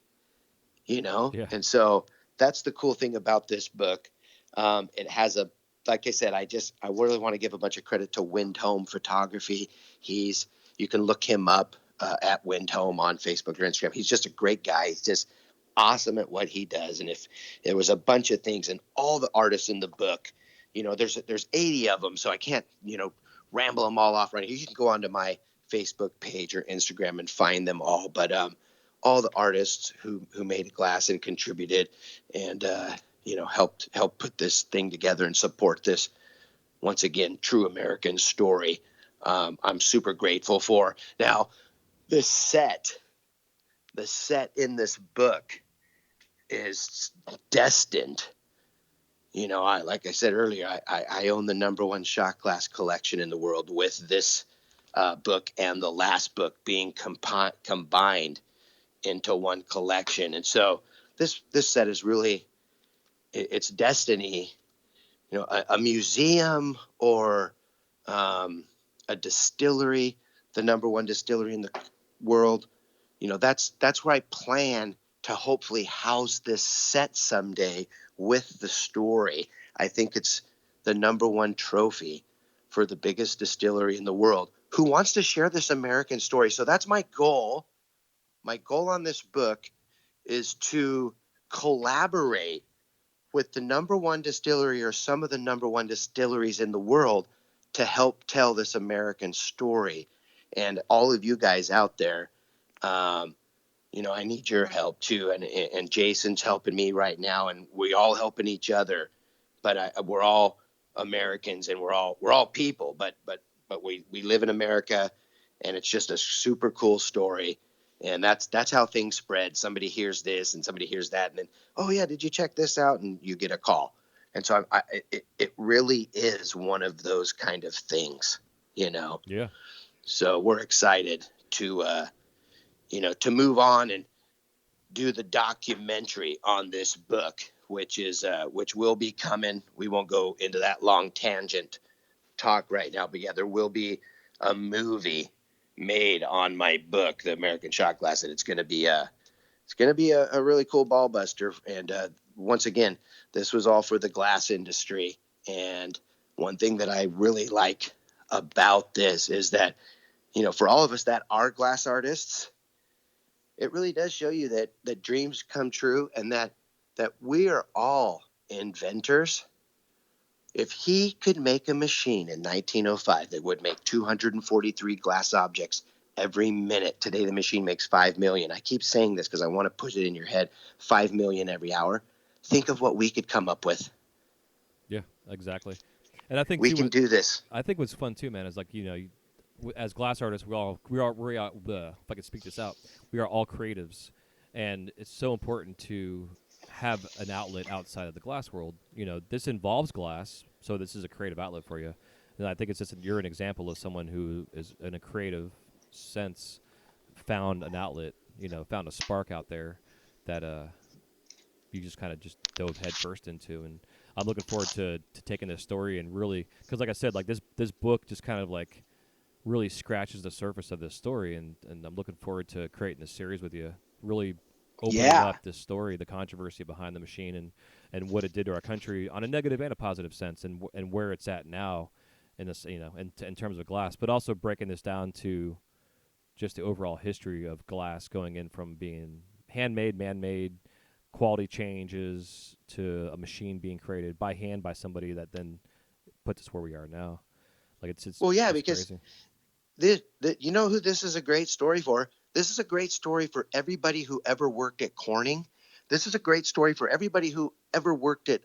you know? Yeah. And so that's the cool thing about this book. It has a, like I said, I really want to give a bunch of credit to Windhome Photography. You can look him up at Windhome on Facebook or Instagram. He's just a great guy. He's just awesome at what he does. And if there was a bunch of things and all the artists in the book, there's 80 of them. So I can't, ramble them all off right now. You can go onto my Facebook page or Instagram and find them all. But all the artists who made glass and contributed and helped put this thing together and support this once again true American story. I'm super grateful for. Now the set in this book is destined. Like I said earlier, I own the number one shot glass collection in the world with this book and the last book being combined into one collection. And so this set is really, it's destiny, a museum or a distillery, the number one distillery in the world. That's where I plan to hopefully house this set someday with the story. I think it's the number one trophy for the biggest distillery in the world who wants to share this American story. So that's my goal. My goal on this book is to collaborate with the number one distillery or some of the number one distilleries in the world to help tell this American story. And all of you guys out there, I need your help too. And Jason's helping me right now, and we all helping each other. But we're all Americans, and we're all people. But we live in America, and it's just a super cool story. And that's how things spread. Somebody hears this, and somebody hears that, and then, oh yeah, did you check this out? And you get a call. And so it really is one of those kind of things, Yeah. So we're excited to move on and do the documentary on this book, which will be coming. We won't go into that long tangent talk right now, but yeah, there will be a movie made on my book, The American Shot Glass, and it's going to be a really cool ball buster. And once again, this was all for the glass industry. And one thing that I really like about this is that, for all of us that are glass artists, it really does show you that dreams come true and that we are all inventors. If he could make a machine in 1905 that would make 243 glass objects every minute, today the machine makes 5 million. I keep saying this because I want to put it in your head, 5 million every hour. Think of what we could come up with. Yeah. Exactly. And I think We too, can do this. I think what's fun too, man, is like as glass artists, if I could speak this out, we are all creatives, and it's so important to have an outlet outside of the glass world. This involves glass, so this is a creative outlet for you. And I think you're an example of someone who is in a creative sense found an outlet, found a spark out there that you just kind of just dove headfirst into. And I'm looking forward to taking this story and really, because like I said, like this book just kind of like really scratches the surface of this story, and I'm looking forward to creating this series with you, really opening Yeah. up this story, the controversy behind the machine, and what it did to our country on a negative and a positive sense, and where it's at now in this, in terms of glass, but also breaking this down to just the overall history of glass going in from being handmade, man-made, quality changes to a machine being created by hand by somebody that then puts us where we are now. Like Well, yeah, it's because crazy. you know who this is a great story for? This is a great story for everybody who ever worked at Corning. This is a great story for everybody who ever worked at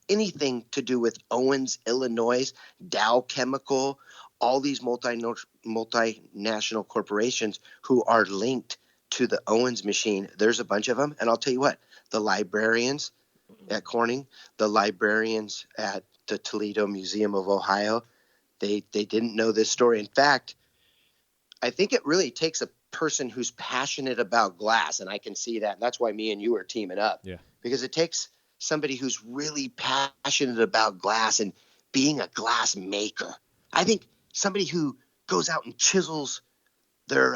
anything to do with Owens, Illinois, Dow Chemical, all these multinational corporations who are linked to the Owens machine. There's a bunch of them. And I'll tell you what, the librarians at Corning, the librarians at the Toledo Museum of Ohio, they didn't know this story. In fact, I think it really takes a person who's passionate about glass, and I can see that. And that's why me and you are teaming up. Yeah. Because it takes somebody who's really passionate about glass and being a glass maker. I think somebody who goes out and chisels their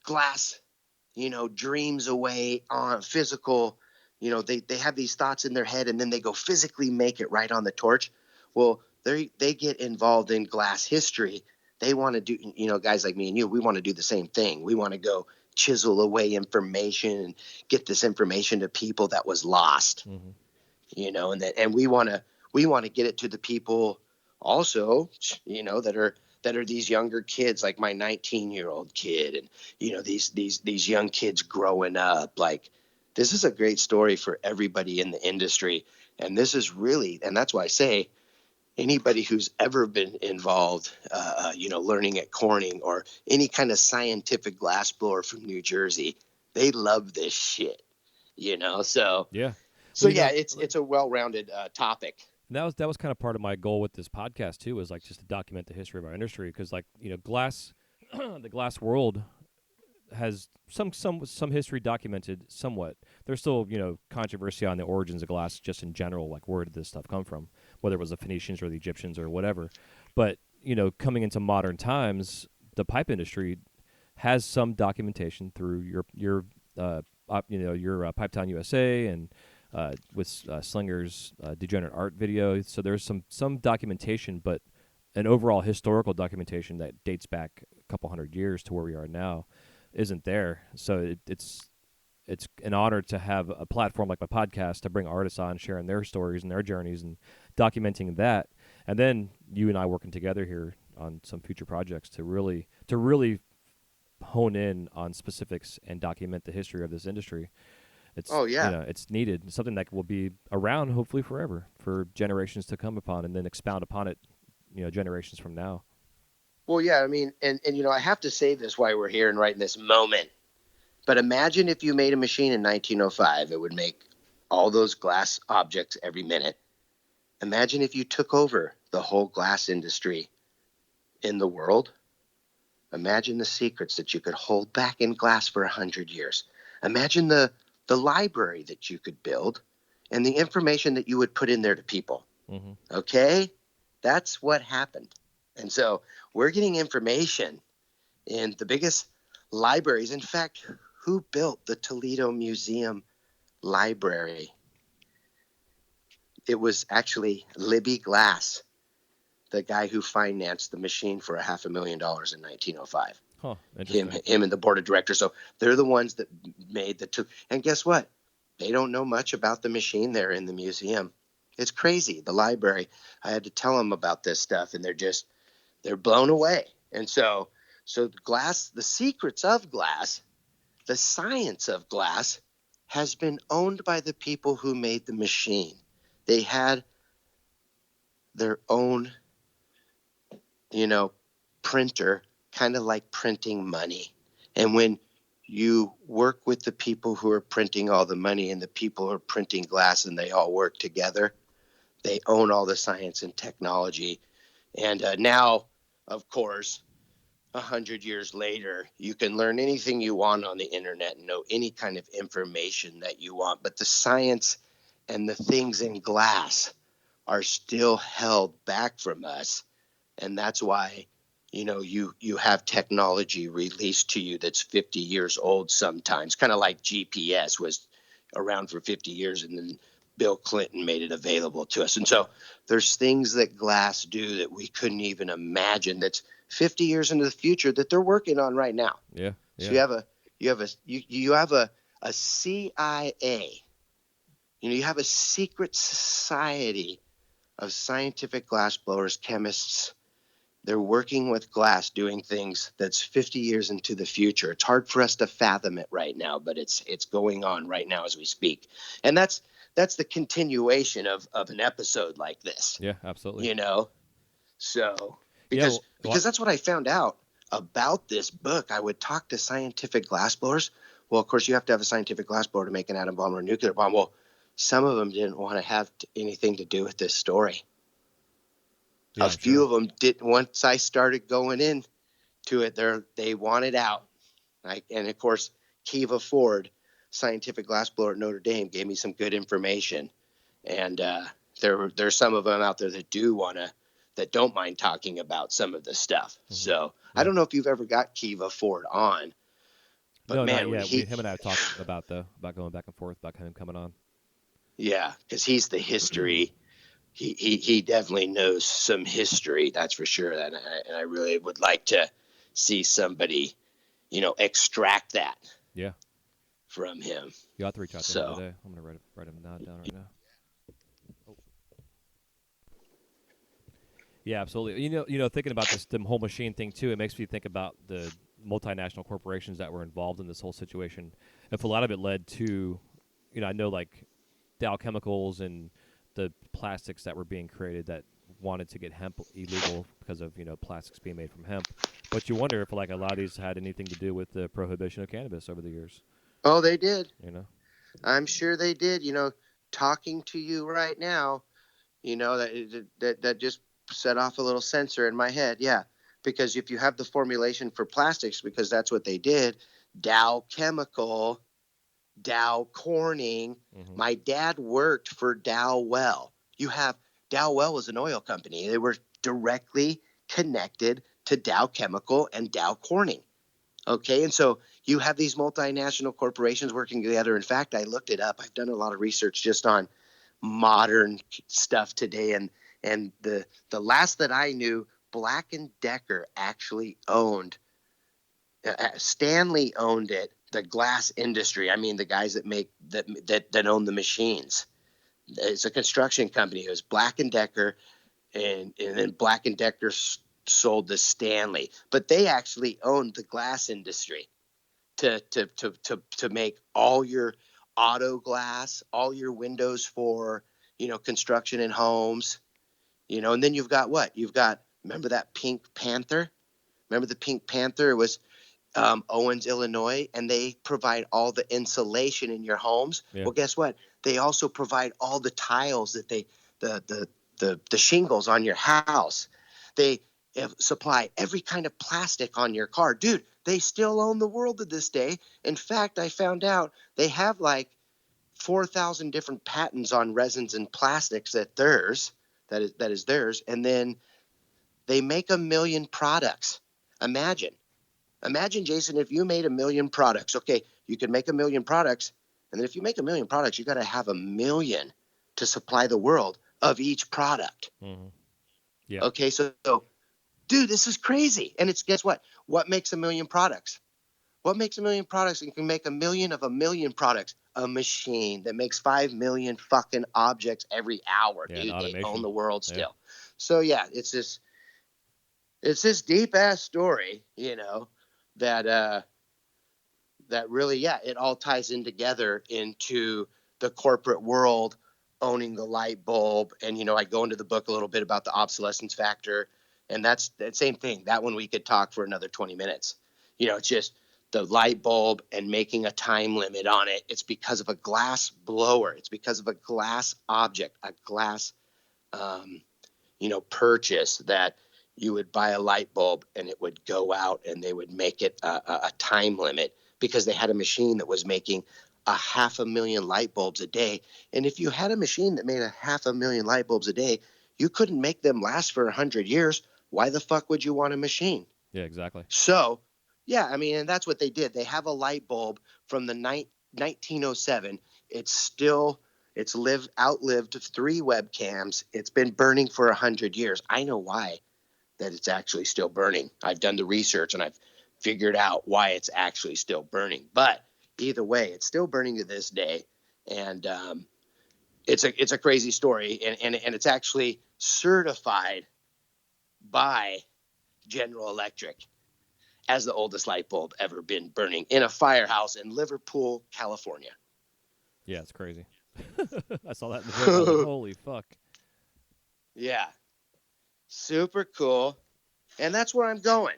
glass, dreams away on physical, they have these thoughts in their head and then they go physically make it right on the torch. Well, they get involved in glass history. They want to do, guys like me and you, we want to do the same thing. We want to go chisel away information and get this information to people that was lost, and we want to get it to the people also, that are these younger kids, like my 19-year-old kid, and these young kids growing up. Like, this is a great story for everybody in the industry, and this is really, and that's why I say anybody who's ever been involved, learning at Corning or any kind of scientific glassblower from New Jersey, they love this shit, So Yeah. so Well, yeah, it's a well-rounded topic. that was kind of part of my goal with this podcast too, was like just to document the history of our industry, because like glass, the glass world has some history documented somewhat. There's still controversy on the origins of glass just in general, like where did this stuff come from, whether it was the Phoenicians or the Egyptians or whatever. But coming into modern times, the pipe industry has some documentation through your Pipetown USA and with Slinger's Degenerate Art video. So there's some documentation, but an overall historical documentation that dates back a couple hundred years to where we are now isn't there. So it's an honor to have a platform like my podcast to bring artists on, sharing their stories and their journeys and documenting that. And then you and I working together here on some future projects to really hone in on specifics and document the history of this industry. It's it's needed. It's something that will be around hopefully forever for generations to come upon, and then expound upon it, generations from now. Well, yeah, I mean, and I have to say this while we're here and right in this moment. But imagine if you made a machine in 1905, it would make all those glass objects every minute. Imagine if you took over the whole glass industry in the world. Imagine the secrets that you could hold back in glass for 100 years. Imagine the library that you could build and the information that you would put in there to people. Mm-hmm. Okay? That's what happened. And so we're getting information in the biggest libraries. In fact, who built the Toledo Museum Library? It was actually Libby Glass, the guy who financed the machine for $500,000 in 1905. Huh, interesting. Him and the board of directors. So they're the ones that made and guess what? They don't know much about the machine there in the museum. It's crazy. The library, I had to tell them about this stuff, and they're blown away. And so glass, the secrets of glass, the science of glass has been owned by the people who made the machine. They had their own, printer, kind of like printing money. And when you work with the people who are printing all the money and the people who are printing glass and they all work together, they own all the science and technology. And now, of course, 100 years later, you can learn anything you want on the internet and know any kind of information that you want. But the science and the things in glass are still held back from us. And that's why, you have technology released to you that's 50 years old sometimes, kind of like GPS was around for 50 years and then Bill Clinton made it available to us. And so there's things that glass do that we couldn't even imagine that's 50 years into the future that they're working on right now. Yeah. So you have a CIA. You have a secret society of scientific glassblowers, chemists. They're working with glass, doing things that's 50 years into the future. It's hard for us to fathom it right now, but it's going on right now as we speak. And that's the continuation of an episode like this. Yeah, absolutely. So Yeah, because that's what I found out about this book. I would talk to scientific glassblowers. Well, of course, you have to have a scientific glassblower to make an atom bomb or a nuclear bomb. Well, some of them didn't want to have anything to do with this story. A few of them did. Once I started going into it, they wanted out. And of course, Kiva Ford, scientific glassblower at Notre Dame, gave me some good information. And there's some of them out there that don't mind talking about some of the stuff. Mm-hmm. So Yeah. I don't know if you've ever got Kiva Ford on, but No, man, not yet. Him and I have talked about going back and forth about him coming on. Yeah, because he's the history. He definitely knows some history, that's for sure. And I really would like to see somebody, extract that. Yeah. From him. You have to reach out to him today. I'm gonna write him down right now. Oh. Yeah, absolutely. Thinking about the whole machine thing too, it makes me think about the multinational corporations that were involved in this whole situation. If a lot of it led to, I know like Dow Chemicals and the plastics that were being created that wanted to get hemp illegal because of plastics being made from hemp. But you wonder if like a lot of these had anything to do with the prohibition of cannabis over the years. Oh, they did. I'm sure they did. Talking to you right now, that just set off a little sensor in my head. Yeah, because if you have the formulation for plastics, because that's what they did, Dow Chemical, Dow Corning. Mm-hmm. My dad worked for Dow Well. Dow Well was an oil company. They were directly connected to Dow Chemical and Dow Corning. Okay, and so you have these multinational corporations working together. In fact, I looked it up. I've done a lot of research just on modern stuff today, and the last that I knew, Black & Decker actually owned Stanley owned it, the glass industry. I mean, the guys that make that own the machines. It's a construction company. It was Black & Decker, and then Black & Decker sold to Stanley, but they actually owned the glass industry to make all your auto glass, all your windows for construction and homes, and then you've got remember that Pink Panther? Remember the Pink Panther? It was Owens, Illinois, and they provide all the insulation in your homes. Yeah. Well, guess what? They also provide all the tiles that the shingles on your house. They supply every kind of plastic on your car. Dude, they still own the world to this day. In fact, I found out they have like 4,000 different patents on resins and plastics that is theirs. And then they make 1 million products. Imagine, Jason, if you made 1 million products. Okay, you could make 1 million products. And then if you make 1 million products, you got to have 1 million to supply the world of each product. Mm-hmm. Yeah. Okay, so dude, this is crazy. And guess what? What makes 1 million products? What makes 1 million products and can make 1 million of 1 million products? A machine that makes 5 million fucking objects every hour. Yeah, dude, they own the world still. Yeah. So yeah, it's this deep ass story, that really, yeah, it all ties in together into the corporate world owning the light bulb. And, I go into the book a little bit about the obsolescence factor. And that's the same thing. That one we could talk for another 20 minutes. It's just the light bulb and making a time limit on it. It's because of a glass blower. It's because of a glass object, a glass, purchase that you would buy a light bulb and it would go out and they would make it a time limit because they had a machine that was making 500,000 light bulbs a day. And if you had a machine that made 500,000 light bulbs a day, you couldn't make them last for 100 years. Why the fuck would you want a machine? Yeah, exactly. So, yeah, I mean, and that's what they did. They have a light bulb from the 1907. It's outlived 3 webcams. It's been burning for 100 years. I know why that it's actually still burning. I've done the research and I've figured out why it's actually still burning. But either way, it's still burning to this day. And it's a crazy story. And it's actually certified by General Electric as the oldest light bulb ever been burning in a firehouse in Liverpool, California. Yeah, it's crazy. I saw that in the book. I was like, holy fuck. Yeah. Super cool. And that's where I'm going.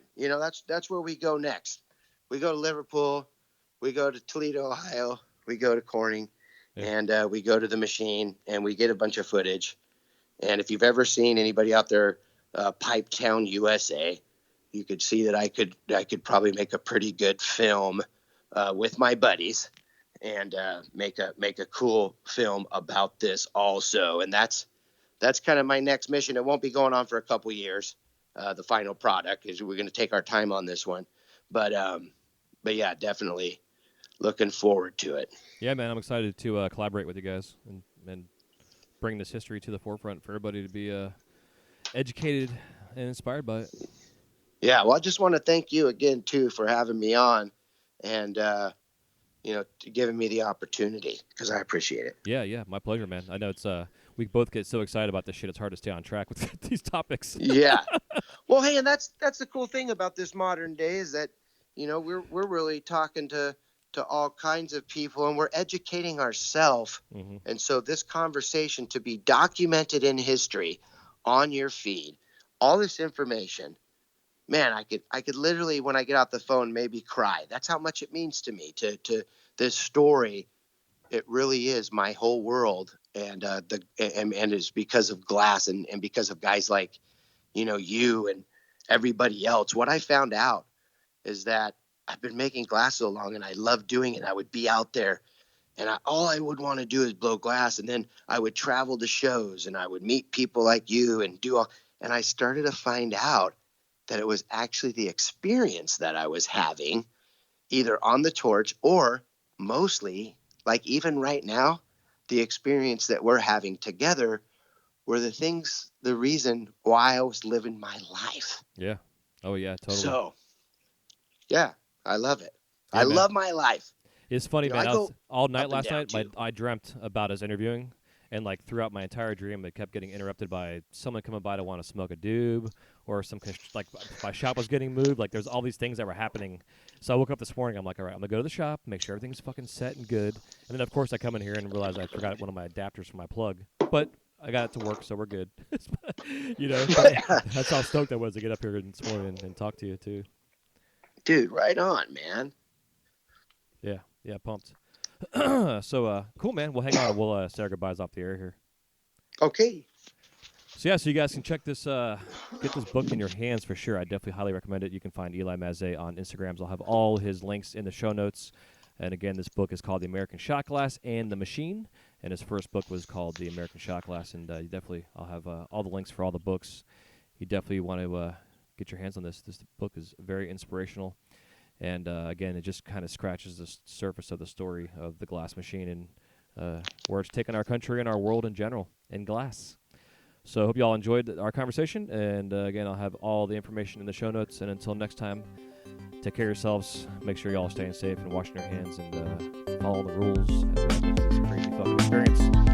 That's where we go next. We go to Liverpool. We go to Toledo, Ohio. We go to Corning. Yeah. And we go to the machine and we get a bunch of footage. And if you've ever seen anybody out there, Pipetown, USA, you could see that I could probably make a pretty good film with my buddies and make a cool film about this also. And that's kind of my next mission. It won't be going on for a couple years. The final product is we're going to take our time on this one, but yeah, definitely looking forward to it. Yeah, man, I'm excited to collaborate with you guys and bring this history to the forefront for everybody to be educated and inspired by it. Yeah, well, I just want to thank you again too for having me on, and giving me the opportunity, because I appreciate it. Yeah, my pleasure, man. I know it's we both get so excited about this shit. It's hard to stay on track with these topics. Yeah. Well, hey, and that's the cool thing about this modern day is that we're really talking to all kinds of people, and we're educating ourselves. Mm-hmm. And so this conversation to be documented in history on your feed, all this information, man, I could literally, when I get out the phone, maybe cry. That's how much it means to me, to this story. It really is my whole world. And and it's because of glass and because of guys like, you and everybody else. What I found out is that I've been making glass so long, and I love doing it. I would be out there, and all I would want to do is blow glass. And then I would travel to shows, and I would meet people like you and do all. And I started to find out that it was actually the experience that I was having, either on the torch or mostly, like even right now, the experience that we're having together were the reason why I was living my life. Yeah. Oh, yeah, totally. So, yeah, I love it. Yeah, I man. love my life. It's funny, man. I was, all night last night, too. I dreamt about us interviewing, and like throughout my entire dream, it kept getting interrupted by someone coming by to want to smoke a doob, or like my shop was getting moved. Like there's all these things that were happening. So I woke up this morning. I'm like, all right, I'm gonna go to the shop, make sure everything's fucking set and good, and then of course I come in here and realize I forgot one of my adapters for my plug, but I got it to work, so we're good. That's how stoked I was to get up here this morning and talk to you too. Dude, right on, man. Yeah, pumped. So cool, man. Well, hang on. We'll say our goodbyes off the air here. Okay. So yeah, so you guys can check this, get this book in your hands for sure. I definitely highly recommend it. You can find Eli Mazet on Instagrams. I'll have all his links in the show notes. And again, this book is called The American Shot Glass and the Machine. And his first book was called The American Shot Glass. And I'll have all the links for all the books. You definitely want to get your hands on this. This book is very inspirational. And again, it just kind of scratches the surface of the story of the glass machine and where it's taken our country and our world in general in glass. So I hope you all enjoyed our conversation. And again, I'll have all the information in the show notes. And until next time, take care of yourselves. Make sure you all are staying safe and washing your hands and following the rules. And this crazy fucking experience.